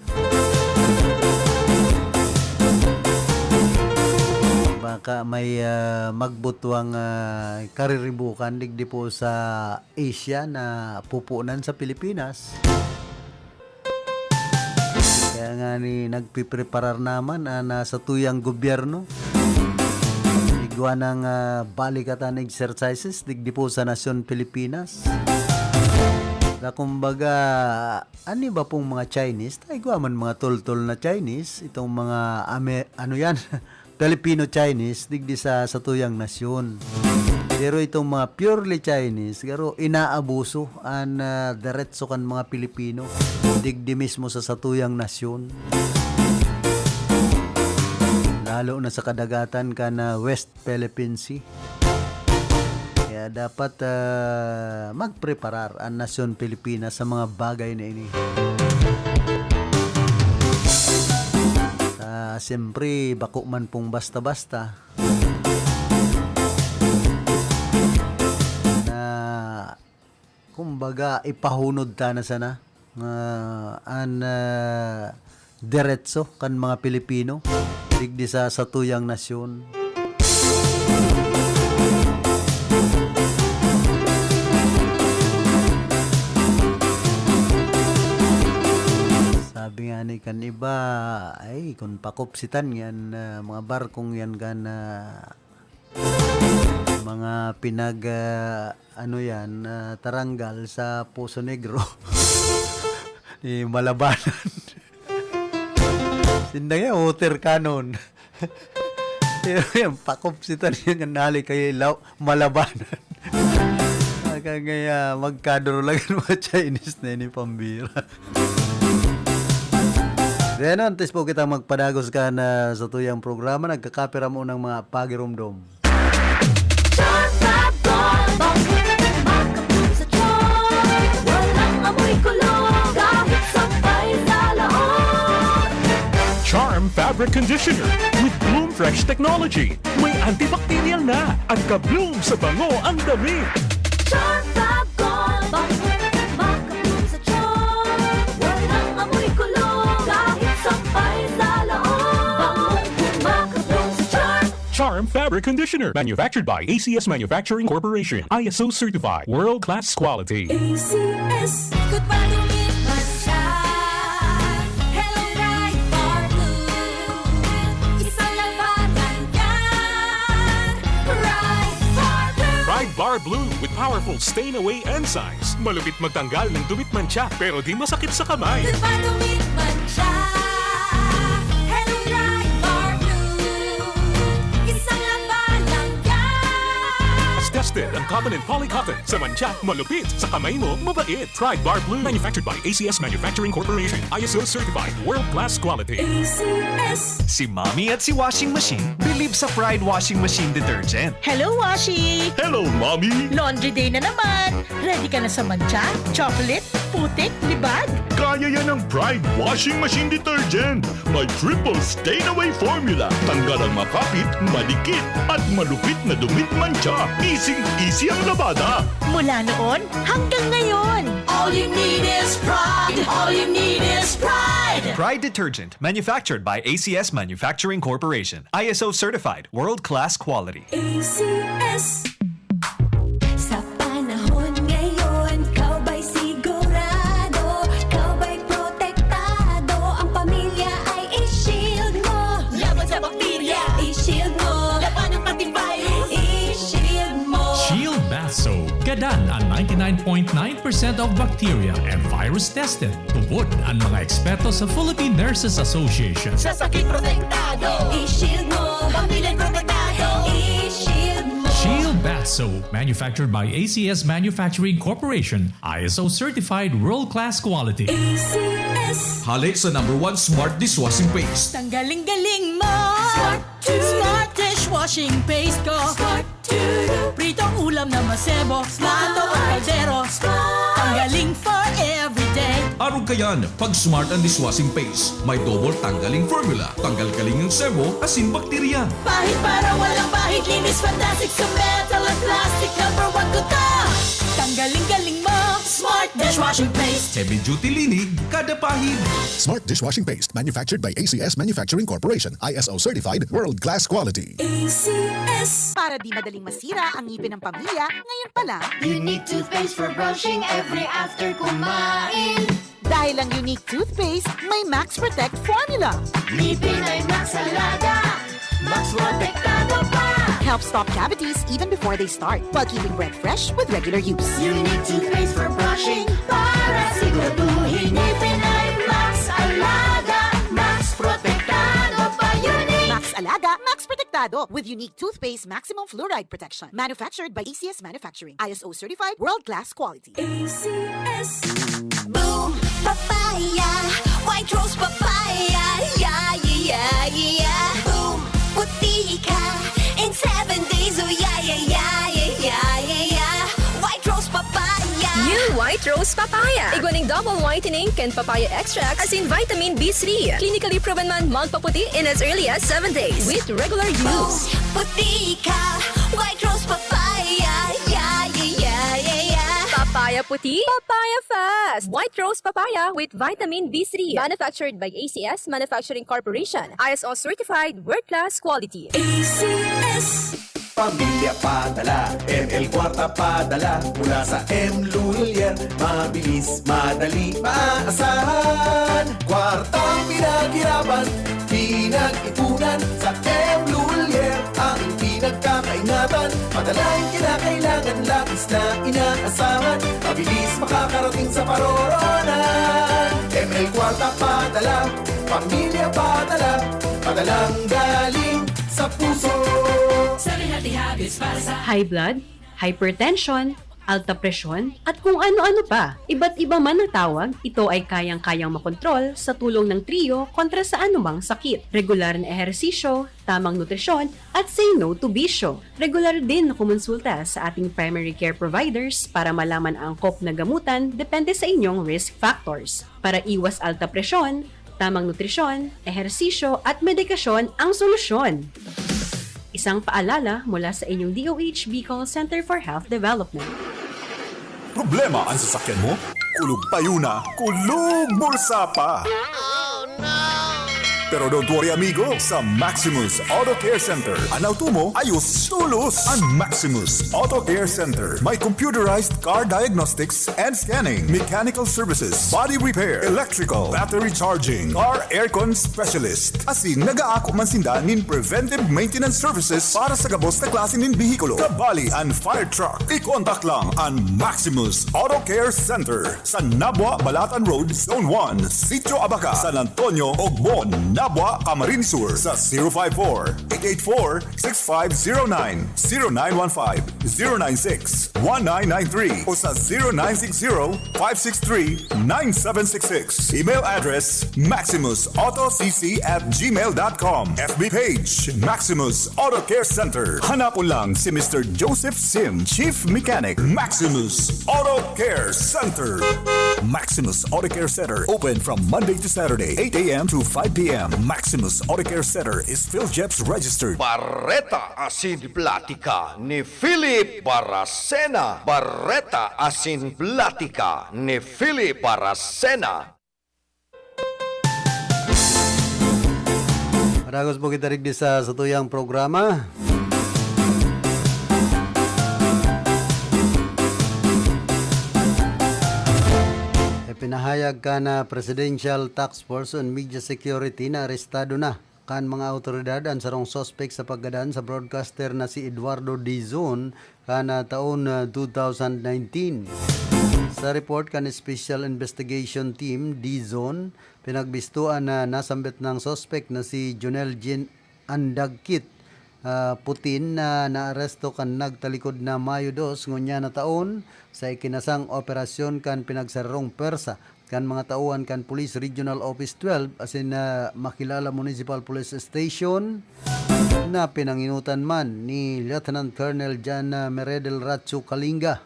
Baka may magbutwang kariribukan digdi po sa Asia na pupunan sa Pilipinas. Kaya nga ni nagpipreparar naman sa tuyang gobyerno. Igwa ng balikatan exercises digdi po sa nasyon Pilipinas. Na kumbaga, ano ba pong mga Chinese? Igwa man mga tol-tol na Chinese, itong mga Filipino-Chinese digdi sa tuyang nasyon. Pero itong mga purely Chinese, garo inaabuso an diretso kan mga Pilipino digdi mismo sa tuyang nasyon. Lalo na sa kadagatan ka na West Philippine Sea. Kaya dapat magpreparar ang nasyon Pilipinas sa mga bagay na ini. Siyempre, bako man pong basta-basta. Na, kumbaga, ipahunod ta na sana diretso kan mga Pilipino digdi sa tuyang nasyon. Sabi nga ni kan iba, ay kung pakupsitan yan, mga barkong yan kan mga taranggal sa Poso Negro. Malabanan. Sindang water cannon. Yung pakupsitan niya nga nali kayo ilaw, malabanan. Kaya magkadurulagan mga Chinese na ini pambira. Then, antes po kita magpadagos ka na sa tuyang programa, nagkakapira mo ng mga pagirumdom. Charm Fabric Conditioner with Bloom Fresh Technology. May antibacterial na at ka-bloom sa bango ang dami. Charm Fab Gold, makabloom sa charm. Walang amoy kulong, kahit sampay sa loob. Makabloom sa charm. Charm Fabric Conditioner. Manufactured by ACS Manufacturing Corporation. ISO certified. World-class quality. ACS, good pa dumit man siya. Hello, Right Bar Blue. Isang labanan yan. Right Bar Blue. Pride Bar Blue with powerful stain-away enzymes. Malupit magtanggal ng dumit mancha pero di masakit sa kamay. Good pa dumit man siya. Hello, Right Bar Blue. Isang labanan yan. As tested ang cotton and polycotton. Sa mancha, malupit. Sa kamay mo, mabait. Pride Bar Blue. Manufactured by ACS Manufacturing Corporation. ISO certified. World-class quality. ACS. Si Mommy at si Washing Machine believe sa Pride Washing Machine Detergent. Hello, Washi! Hello, Mommy! Laundry day na naman! Ready ka na sa mancha, chocolate, putik, libag? Kaya yan ang Pride Washing Machine Detergent. May triple stain-away formula. Tanggal ang makapit, malikit, at malupit na dumit mancha. Easy ang labada. Mula noon hanggang ngayon. All you need is pride. All you need is pride. Pride Detergent, manufactured by ACS Manufacturing Corporation. ISO certified, world-class quality. ACS. Sa panahon ngayon, kau ba'y sigurado? Kau ba'y protektado? Ang pamilya ay i-shield mo. Laban sa bakterya, i-shield mo. Laban ng pati virus, i-shield mo. Shield Bath Soap. Gadan ang 99.9% of bacteria and virus tested. Tubod ang mga eksperto sa Philippine Nurses Association. Sa sakit protektado, i-shield mo. Pamilyang protektado, i-shield mo. Shield Bath Soap. Manufactured by ACS Manufacturing Corporation. ISO certified world-class quality. ACS. Hali sa #1 Smart Dishwashing Paste. Ang galing-galing mo! Smart Smart dishwashing paste ko! Smart Pritong ulam na masebo, plato o kaldero. Ang galing for everyday. Arog kayan, pag Smart and Dishwashing Paste, may double tanggaling formula. Tanggal kaling ng sebo, asin bakterya. Pahit para walang pahit, linis fantastic sa metal at plastic. #1 ko to! Tanggaling-galing mo, Smart dishwashing paste. Heavy duty linig, kada pahid. Smart Dishwashing Paste, manufactured by ACS Manufacturing Corporation. ISO certified, world-class quality. ACS. Para di madaling masira ang ngipin ng pamilya, ngayon pa lang. Unique toothpaste for brushing every after kumain. Dahil ang unique toothpaste, may Max Protect formula. Ngipin ay Max Alaga. Max Protektado pa. Helps stop cavities even before they start, while keeping breath fresh with regular use. Unique toothpaste for brushing para siguraduhin ngipin ay Max Alaga. Max Protektado pa. Unique. Max Alaga, Max Protectado with unique toothpaste maximum fluoride protection. Manufactured by ACS Manufacturing. ISO certified, world-class quality. ACS. Boom, papaya, white rose papaya, yeah, yeah, yeah. Boom, puti ka in 7 days, oh yeah, yeah, yeah, yeah, yeah, yeah. White rose papaya. New White Rose Papaya. Iguaning double whitening and papaya extract as in vitamin B3. Clinically proven man magpaputi in as early as 7 days with regular use. Puti ka, white rose papaya, yeah, yeah, yeah, yeah, yeah. Papaya puti, papaya fast. White Rose Papaya with vitamin B3. Manufactured by ACS Manufacturing Corporation. ISO certified world-class quality. ACS. Pamilya padala, ML Kwarta padala. Mula sa M. Lulier, mabilis, madali, maasahan. Kwartang pinaghirapan, pinag-ipunan. Sa M. Lulier, ang pinagkakaingatan. Padalang kinakailangan, labis na inaasahan. Mabilis makakarating sa paroroonan. ML Kwarta padala, pamilya padala. Padalang galing sa puso. 7 healthy habits para sa High blood, hypertension, alta presyon, at kung ano-ano pa. Iba't iba man ang tawag, ito ay kayang-kayang makontrol sa tulong ng trio kontra sa anumang sakit. Regular na ehersisyo, tamang nutrisyon, at say no to bisyo. Regular din na kumonsulta sa ating primary care providers para malaman ang angkop na gamutan depende sa inyong risk factors. Para iwas alta presyon, tamang nutrisyon, ehersisyo, at medikasyon ang solusyon. Isang paalala mula sa inyong DOH Bicol Center for Health Development. Problema ang sasakyan mo? Kulog tayo na, kulog bulsa pa! Pero don't worry amigo, sa Maximus Auto Care Center, ang auto mo ayos tulos. Ang Maximus Auto Care Center may computerized car diagnostics and scanning, mechanical services, body repair, electrical, battery charging, car aircon specialist. Asin nagaako man sinda nin preventive maintenance services para sa gabos na klase nin bihikulo, kabali and fire truck. I-contact lang ang Maximus Auto Care Center sa Nabwa, Balatan Road, Zone 1, Sitio Abaca, San Antonio, Ogbon, Nabwa, Camarines Sur sa 054-884-6509, 0915-096-1993 o sa 0960-563-9766. Email address maximusautocc@gmail.com. FB page Maximus Auto Care Center. Hanapon lang si Mr. Joseph Sim, Chief Mechanic, Maximus Auto Care Center. Maximus Auto Care Center open from Monday to Saturday, 8 a.m. to 5 p.m. Maximus Auto Care Center is PhilJeps registered. Barreta Asin Platica ni Philip Baracena. Barreta Asin Platica ni Philip Baracena. Maragos po kita rigdi sa tuyang programa. Pinahayag ka na Presidential Task Force on Media Security na arestado na kan mga autoridad ang sarong suspect sa paggadaan sa broadcaster na si Eduardo Dizon kana taon 2019. Sa report kan Special Investigation Team Dizon, pinagbistuan na nasambit ng suspect na si Jonel Jean Andagkit Putin na naaresto kan nagtalikod na Mayo 2 ngunya na taon sa ikinasang operasyon kan pinagsarong persa kan mga tauhan kan Police Regional Office 12 asin na Makilala Municipal Police Station na pinanginutan man ni Lieutenant Colonel Jan Meredel Ratsu Kalinga.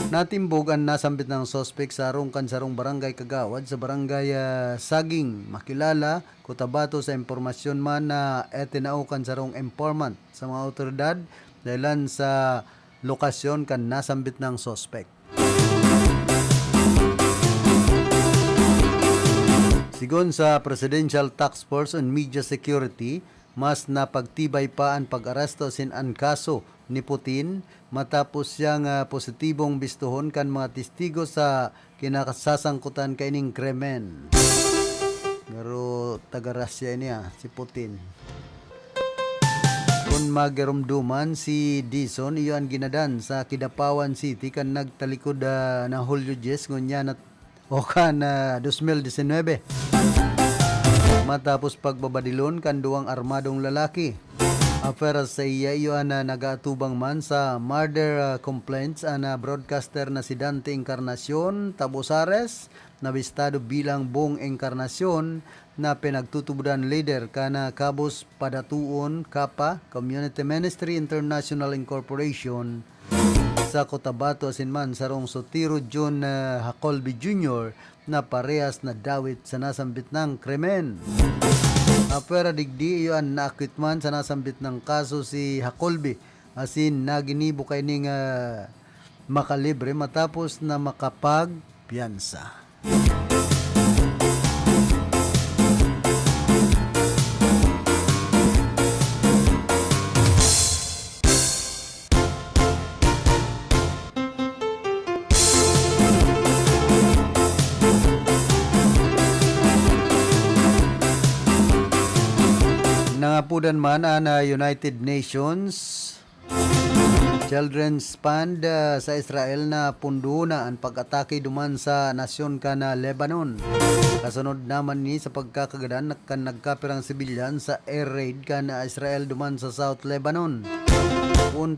Natimbog ang nasambit ng suspect sa sarong barangay Kagawad sa barangay Saging, Makilala, Cotabato sa impormasyon man na etinaukan sarong informant sa mga otoridad dahilan sa lokasyon kan nasambit ng suspect. Sigon sa Presidential Task Force on Media Security, mas napagtibay pa ang pag-aresto sin ang kaso ni Putin matapos siyang positibong bistuhon kan mga testigo sa kinakasasangkutan kaining krimen. Pero taga-Russia niya si Putin. Kung magirumduman si Dizon, iyon ginadan sa Kidapawan City kan nagtalikod na Hulyo 10 ngunya na o kan 2019. Matapos pagbabadilon kan duwang armadong lalaki. Afera sa iya iyon na nagaatubang man sa murder complaints na broadcaster na si Dante Encarnacion Tabosares na bistado bilang Bong Encarnacion na pinagtutubudan leader kana Cabos Padatuon Kapa Community Ministry International Incorporation sa Cotabato asinman sarong Sotiro John Hacolby Jr. na parehas na dawit sa nasambit ng krimen. Apera digdi iyon naakit man sa nasambit ng kaso si Hacolby asin naginibo kay ning makalibre matapos na makapagpiyansa. Nangapudan man ang United Nations Children's Fund sa Israel na pundo na ang pag-atake duman sa nasyon ka na Lebanon. Kasunod naman ni sa pagkakagadan kan nagkapirang sibilyan sa air raid ka na Israel duman sa South Lebanon.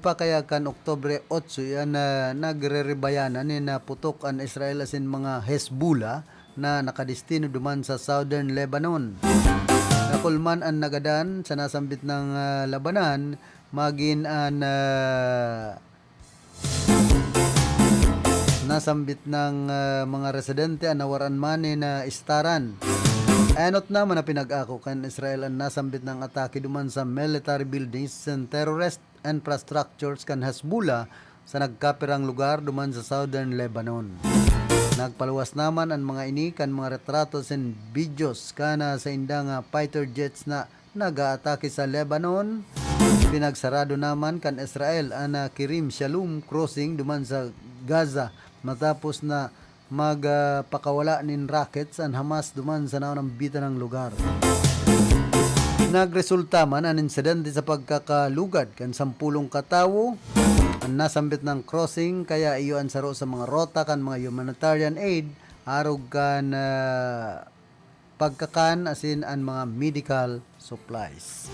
Pa kaya kan Oktubre 8 yan nagre-rebayanan ni na putok ang Israel asin mga Hezbollah na nakadestino duman sa Southern Lebanon. Nakulman ang nagadan sa nasambit ng labanan magin ang nasambit ng mga residente ang nawaran man na istaran. Anot naman na pinag-ako kan Israel ang nasambit ng atake duman sa military buildings and terrorist infrastructures kan Hezbollah sa nagkapirang lugar duman sa Southern Lebanon. Nagpaluwas naman ang mga ini kan mga retratos and videos kana sa indang fighter jets na nag-aatake sa Lebanon. Pinagsarado naman kan Israel ang Kirim Shalom crossing duman sa Gaza matapos na magpakawala nin rockets ang Hamas duman sa naunang bita ng lugar. Nagresulta man ang insidente sa pagkakalugad kan 10 katawo ang nasambit ng crossing kaya iyo ang saro sa mga rota kan mga humanitarian aid arog kan pagkakan asin ang mga medical supplies.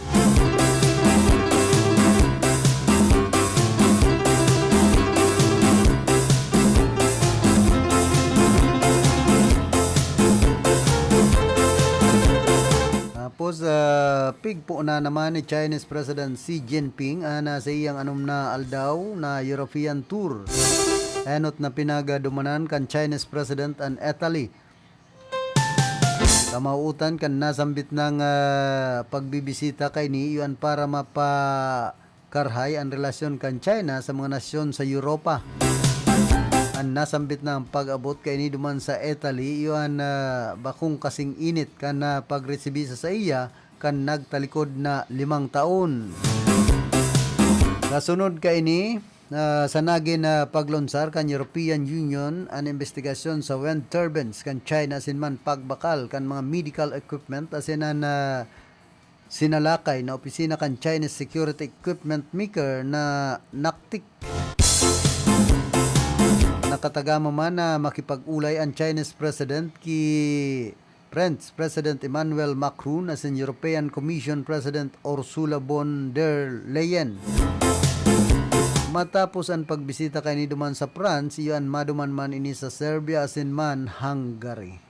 Tapos pigpo na naman ni Chinese President Xi Jinping na sa iyang na aldaw na European tour. Enot na pinagadumanan kan Chinese President an Italy. Kamauutan kan nasambit ng pagbibisita kay ni iyon para mapakarhay ang relasyon kan China sa mga nasyon sa Europa. Ang nasambit ng pag-abot kay ni duman sa Italy iyon bakong kasing init kan pagresibi sa iya kan nagtalikod na 5 taon. Kasunod kay ni sa nagin paglunsar kan European Union ang investigasyon sa wind turbines kan China sinman pagbakal kan mga medical equipment asin sinalakay na opisina kan Chinese security equipment maker na NACTIC. Nakatagama man na makipag-ulay ang Chinese President ki French President Emmanuel Macron as in European Commission President Ursula von der Leyen. Matapos ang pagbisita kay ni duman sa France, iyan maduman man ini sa Serbia as in man Hungary.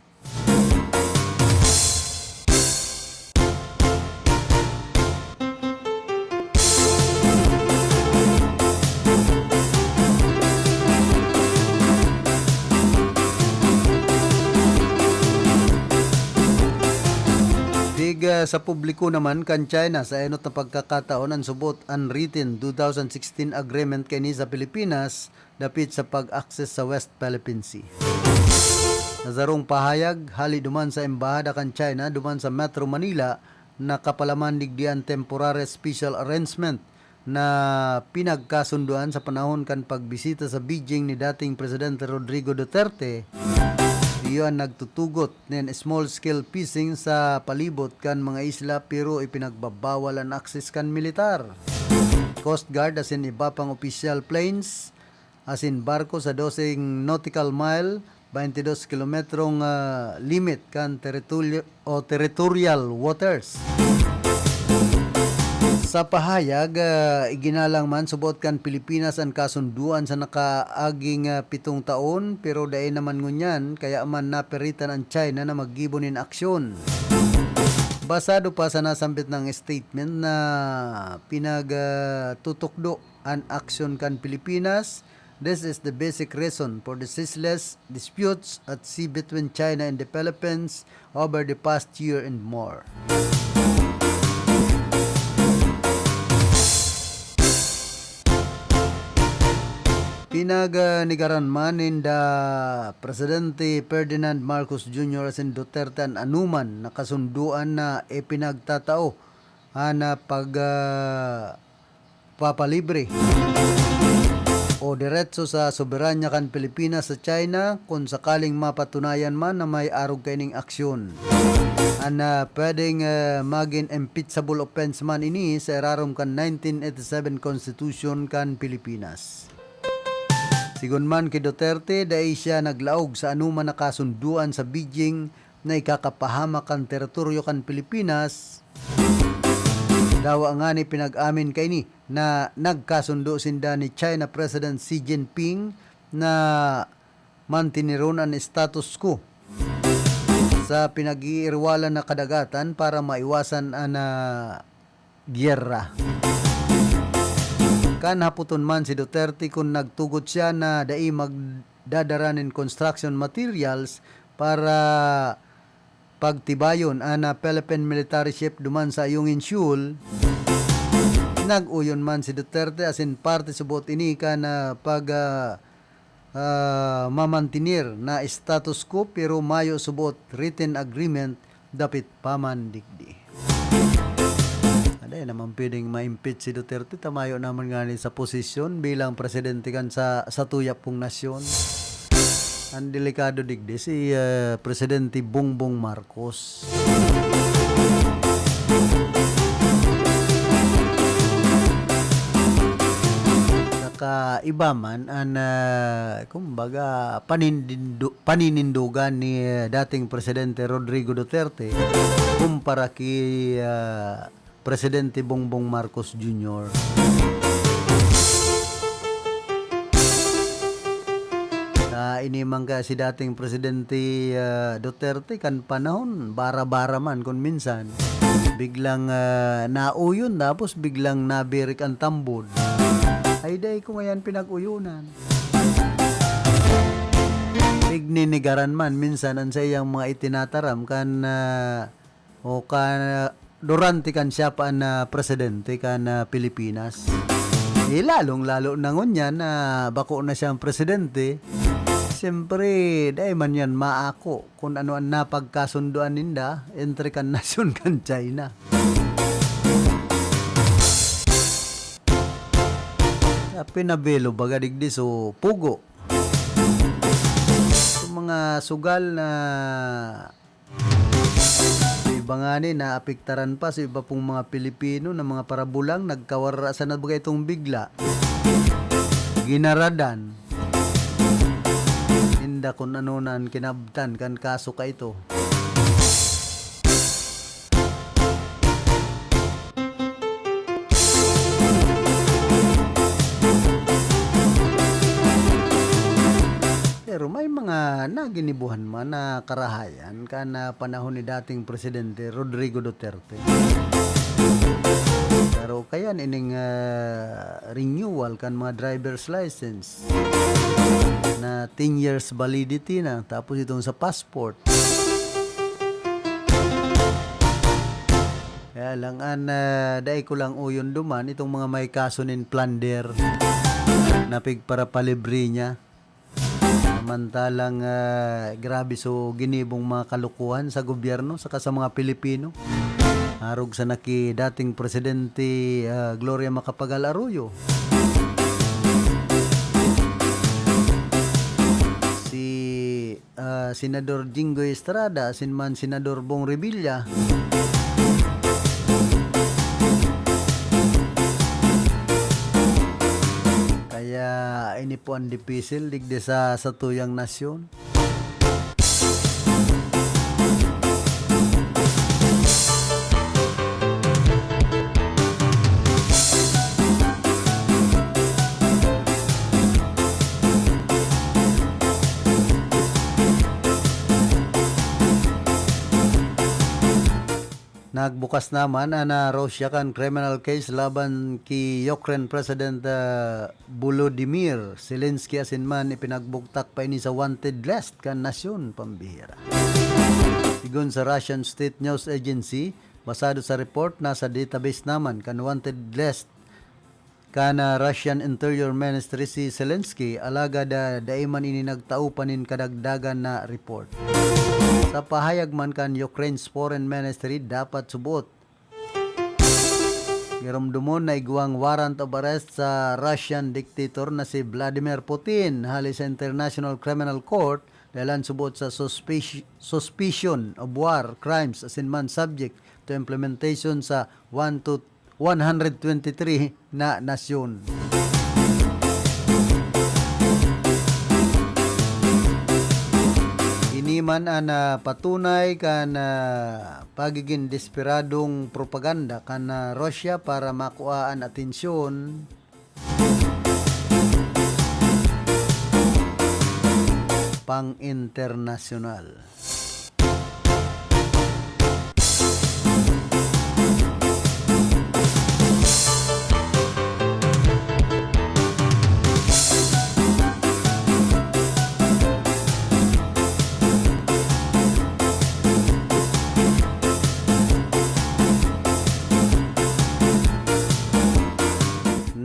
Sa publiko naman kan China sa enot na pagkakataon ang subot unwritten 2016 agreement kay ni sa Pilipinas dapit sa pag-access sa West Philippine Sea. Nazarong pahayag hali duman sa embahada kan China duman sa Metro Manila na kapalaman digdian temporary special arrangement na pinagkasunduan sa panahon kan pagbisita sa Beijing ni dating Presidente Rodrigo Duterte. Iyon nagtutugot ng small-scale fishing sa palibot kan mga isla pero ipinagbabawal ang access kan militar. Coast Guard asin iba pang official planes asin barko sa 12 nautical mile 22 kilometrong limit kan territorial waters. Sa pahayag, iginalang man subot kan Pilipinas ang kasunduan sa nakaaging 7 taon pero dahil naman ngunyan kaya man naperitan ang China na maggibonin aksyon. Basado pa sa nasambit ng statement na pinagtutukdo ang aksyon kan Pilipinas, this is the basic reason for the ceaseless disputes at sea between China and the Philippines over the past year and more. Pinaganigaran man da Presidente Ferdinand Marcos Jr. asin Duterte an anuman na kasunduan na ipinagtatao na papalibre o diretso sa soberanya kan Pilipinas sa China kung sakaling mapatunayan man na may arog kaining aksyon. Pwedeng maging impeachable offense man ini sa erarom kan 1987 Constitution kan Pilipinas. Sigun man kay Duterte, dahil siya naglaog sa anuman na kasunduan sa Beijing na ikakapahamak ang teritoryo kan Pilipinas. Dawa nga ni pinag-amin kay ni na nagkasundo sinda ni China President Xi Jinping na mantiniron ang status quo sa pinag-iirwalan na kadagatan para maiwasan ang gyera. Kan haputon man si Duterte kung nagtugot siya na dai magdadaranin construction materials para pagtibayon ana Philippine military ship duman sa Ayungin Shoal. Nag-uyon man si Duterte asin parte subot ini ka na mamantinir na status quo pero mayo subot written agreement dapit paman digdi. Aday naman pwedeng ma-impeach si Duterte, tamayo naman nga sa posisyon bilang presidente kan sa tuyap pong nasyon. Ang delikado digdi si Presidente Bongbong Marcos. Iba man ang kumbaga paninindugan ni dating Presidente Rodrigo Duterte kumpara kay Presidente Bongbong Marcos Jr. Ini man ka si dating Presidente Duterte kan panahon bara-bara man kung minsan biglang nauyon tapos biglang nabirik ang tambod. Ay day ko ngayon pinag-uyunan. Pigninigaran man minsan ang sa iyang mga itinataram kan o kan durante kan siya pa na presidente kan Pilipinas. Lalong-lalo na ngunya na bako na siyang presidente. Siyempre, dahil man yan maako kung ano ang napagkasunduan ninda entre kan nasyon kan China. Pinabelo baga digdi so pugo. So, mga sugal na iba nga ni na apektaran pa sa iba pong mga Pilipino na mga parabulang nagkawarasan na bagay itong bigla. Ginaradan. Hinda kung ano na kinabtan kan kaso ka ito. Pero may mga naginibuhan man na karahayan kana panahon ni dating Presidente Rodrigo Duterte. Pero kaya ining renewal kan mga driver's license na 10 years validity na tapos itong sa passport. Kaya lang dahil ko lang uyon duman itong mga may kaso nin plunder na pigpara palibre niya. Samantalang grabe so ginibong mga kalukuhan sa gobyerno saka sa mga Pilipino. Harog sa dating Presidente Gloria Macapagal Arroyo. Si Senador Jinggoy Estrada, sinman Senador Bong Revilla. Ini po ang dipisil digdi sa tuyang nasyon. Nagbukas naman na Russia kan criminal case laban ki Ukraine President Volodymyr Zelensky asin man ipinagbugtak pa ini sa wanted list kan nasyon pambihira. Sigon sa Russian State News Agency, basado sa report nasa database naman kan wanted list kan Russian Interior Ministry si Zelensky alaga daiman ini nagtaupanin kadagdagan na report. Sa pahayag man kan Ukraine's Foreign Ministry dapat subot Giramdumon na iguang warrant of arrest sa Russian dictator na si Vladimir Putin hali sa International Criminal Court dahil subot sa suspicion of war crimes as in man subject to implementation sa 1 to 123 na nasyon. Iniman an patunay kan pagiging desperadong propaganda kan Russia para makuhaan atensyon pang-internasyonal.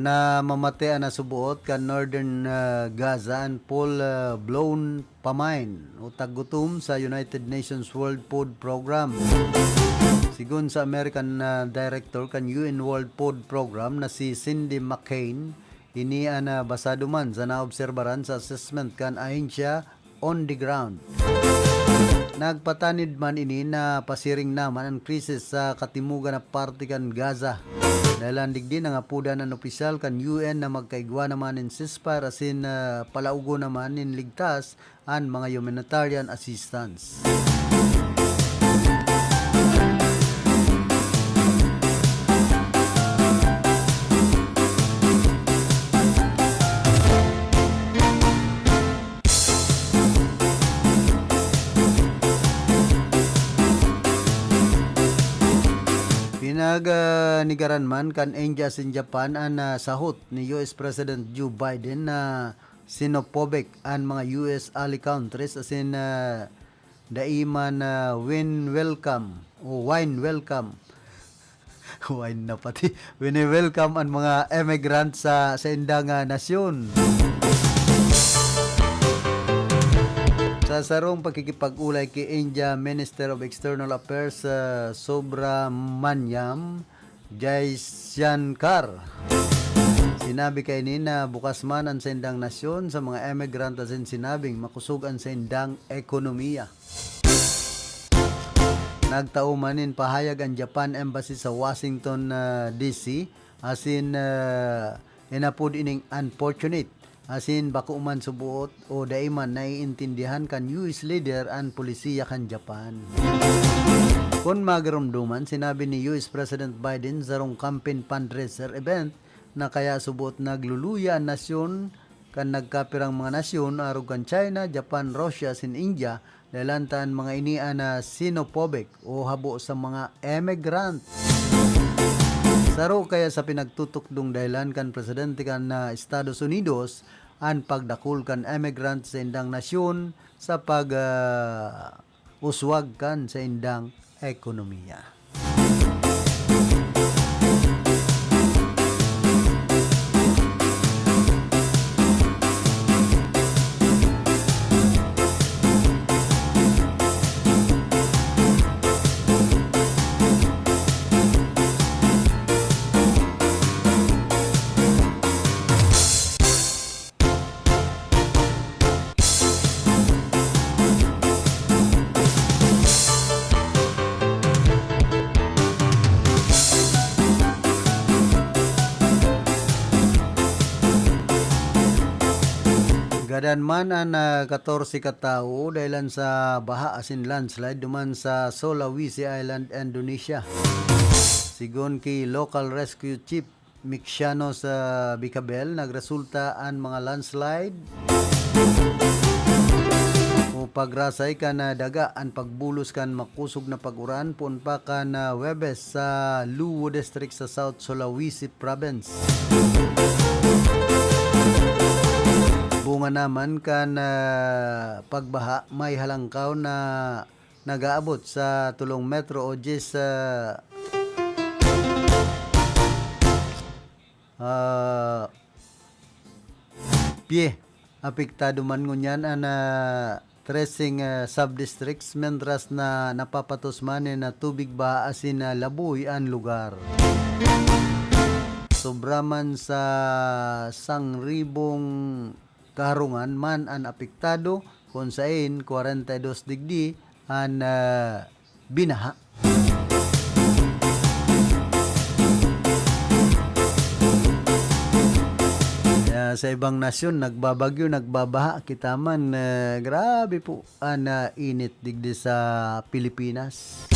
Na mamatay na subuot kan Northern Gaza and full blown pamain o taggutom sa United Nations World Food Program. Sigun sa American Director kan UN World Food Program na si Cindy McCain, ini ana basado man sa naobserbaran sa assessment kan ahensya on the ground. Nagpatanid man ini na pasiring naman ang krisis sa katimugan na parte kan Gaza. Dahil digdi na nga puda ng opisyal kan UN na magkaigwa naman in ceasefire asin palaugo naman in ligtas ang mga humanitarian assistance. Nigaran man kan India sin Japan an sahot ni US President Joe Biden na sinophobic an mga US ally countries asin daiman wine welcome wine na pati win welcome an mga immigrants sa indang nasyon. Sa sarong pagkikipag-ulay kay India Minister of External Affairs Subramanyam Jaishankar, sinabi kay ni na bukas man ang sendang nasyon sa mga emigrant asin sinabing makusog ang sendang ekonomiya. Nagtaumanin pahayag ang Japan Embassy sa Washington DC asin inapod ining unfortunate asin bako man subuot o daiman naiintindihan kan US leader ang polisiya kan Japan. Kung magarumduman, sinabi ni US President Biden sa rong campaign fundraiser event na kaya subuot nagluluya ang nasyon kan nagkapirang mga nasyon arog kan China, Japan, Russia, sin India dalantan mga inian na xenophobic o habo sa mga emigrant. Saro kaya sa pinagtutukdong dahilan kan presidente kan Estados Unidos ang pagdakul kan emigrant sa indang nasyon sa uswag kan sa indang ekonomiya. Gadan man ang 14 katao dahilan sa baha asin landslide duman sa Sulawesi Island, Indonesia. Sigon kay local rescue chief Mixiano sa Bicabel, nagresulta ang mga landslide o pagrasay ka na daga ang pagbulos kan makusog na paguran punpa ka na Webes sa Luwo District sa South Sulawesi Province. Bunga naman kan pagbaha may halangkaw na nagaabot sa 3 metro o 10 pie. Apektado man ngunyan ang 13 sub-districts mentras na napapatos man na tubig ba asin labuy ang lugar. sobra man sa 1,000 karungan man ang apektado kung sain 42 digdi ang binaha. Sa ibang nasyon nagbabagyo, nagbabaha, kita man grabe po ang init digdi sa Pilipinas.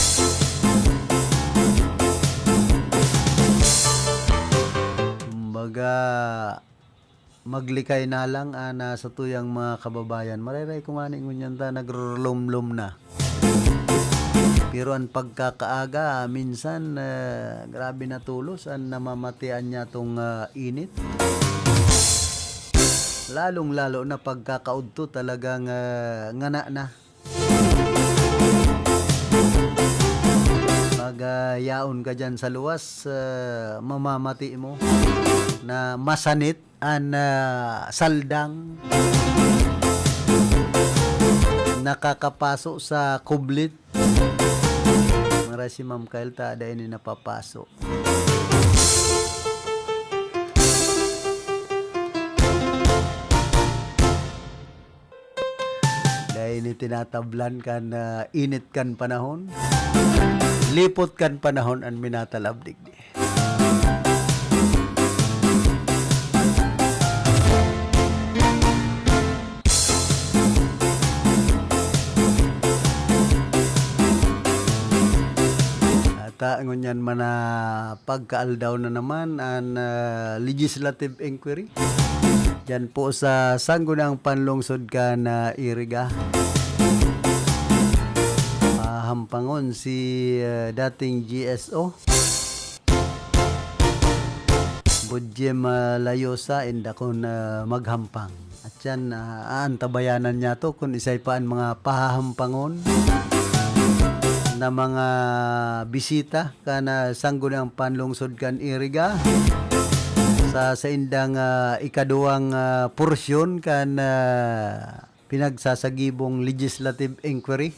Kumbaga maglikay na lang sa tuyang mga kababayan. Mariray kung ano ngunyan ta nagrulom-lom na. Pero ang pagkakaaga minsan grabe na tulos ang namamatian niya tong init. Lalong-lalo na pagkakaudto talagang ngana na. Pag yaon ka dyan sa luwas, mamamati mo na masanit ang saldang nakakapaso sa kublit. Mara si Ma'am Kyle ta dahil ni napapaso. Dahil ni tinatablan kan init kan panahon, lipot kan panahon ang minatalabdig di. At ngunyan man pagkaaldaw na naman ang legislative inquiry. Diyan po sa Sanggunang Panlungsod ka na Iriga. Hampangon si dating GSO Budjem Layosa indakon maghampang. At yan aantabayanan niya to kung isay pa ang mga pahahampangon na mga bisita kana Sanggunang Panlungsod kan Iriga. Sa indang ikaduwang porsyon kan pinagsasagibong legislative inquiry.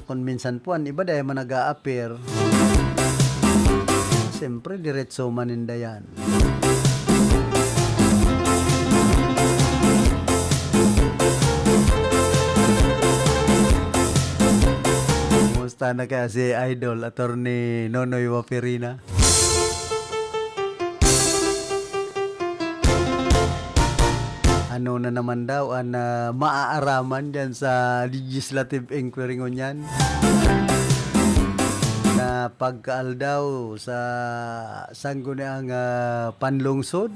Kung minsan po ang iba dahil man nag-a-appear, siyempre diretso maninda yan. Na kaya si Idol, Attorney Nonoy Wapirina. Ano na naman daw ang maaaraman dyan sa legislative inquiry ngunyan? Na pagkaal daw sa Sanggunang Panlungsod.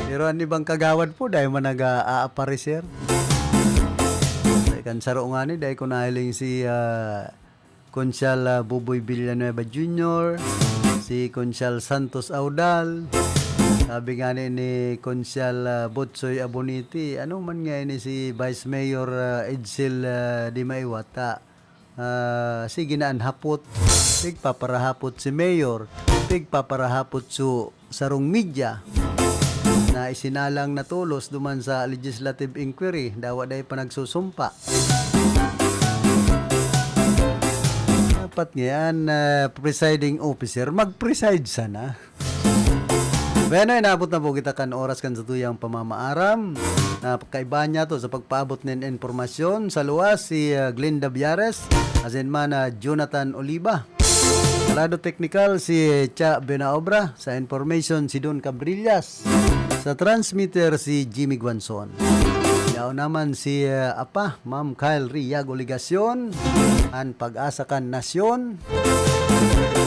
Pero ang ibang kagawad po dahil man nag-a-aparecer. Kan saro nga ni dahil ko nahiling si Consial Buboy Villanueva Jr., si Consial Santos Audal, sabi nga ni Consial Botsoy Aboniti, ano man nga ni si Vice Mayor Edsel Di Maiwata, sige na hapot, pigpaparahapot si Mayor, pigpaparahapot su sarong media, na isinalang na tulos duman sa legislative inquiry, dawa dahi pa nagsusumpa. Dapat ngayon, presiding officer, mag-preside sana. Bueno, inabot na po kita kan oras kan sa tuyang pamamaaram. Napakaiba niya to sa pagpaabot ng informasyon sa luwas si Glenda Biares, as in man Jonathan Oliva. Lado technical si Cha Benaobra, sa information si Don Cabrillas, sa transmitter si Jimmy Guanzon. Yaw naman si Ma'am Kyle Riago Ligasyon, ang Pag-asa kan Nasyon.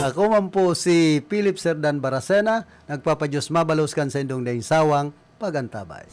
Ako man po si Philip Serdan Baracena, nagpapadyos mabalos kan sa indong daing sawang pagantabay.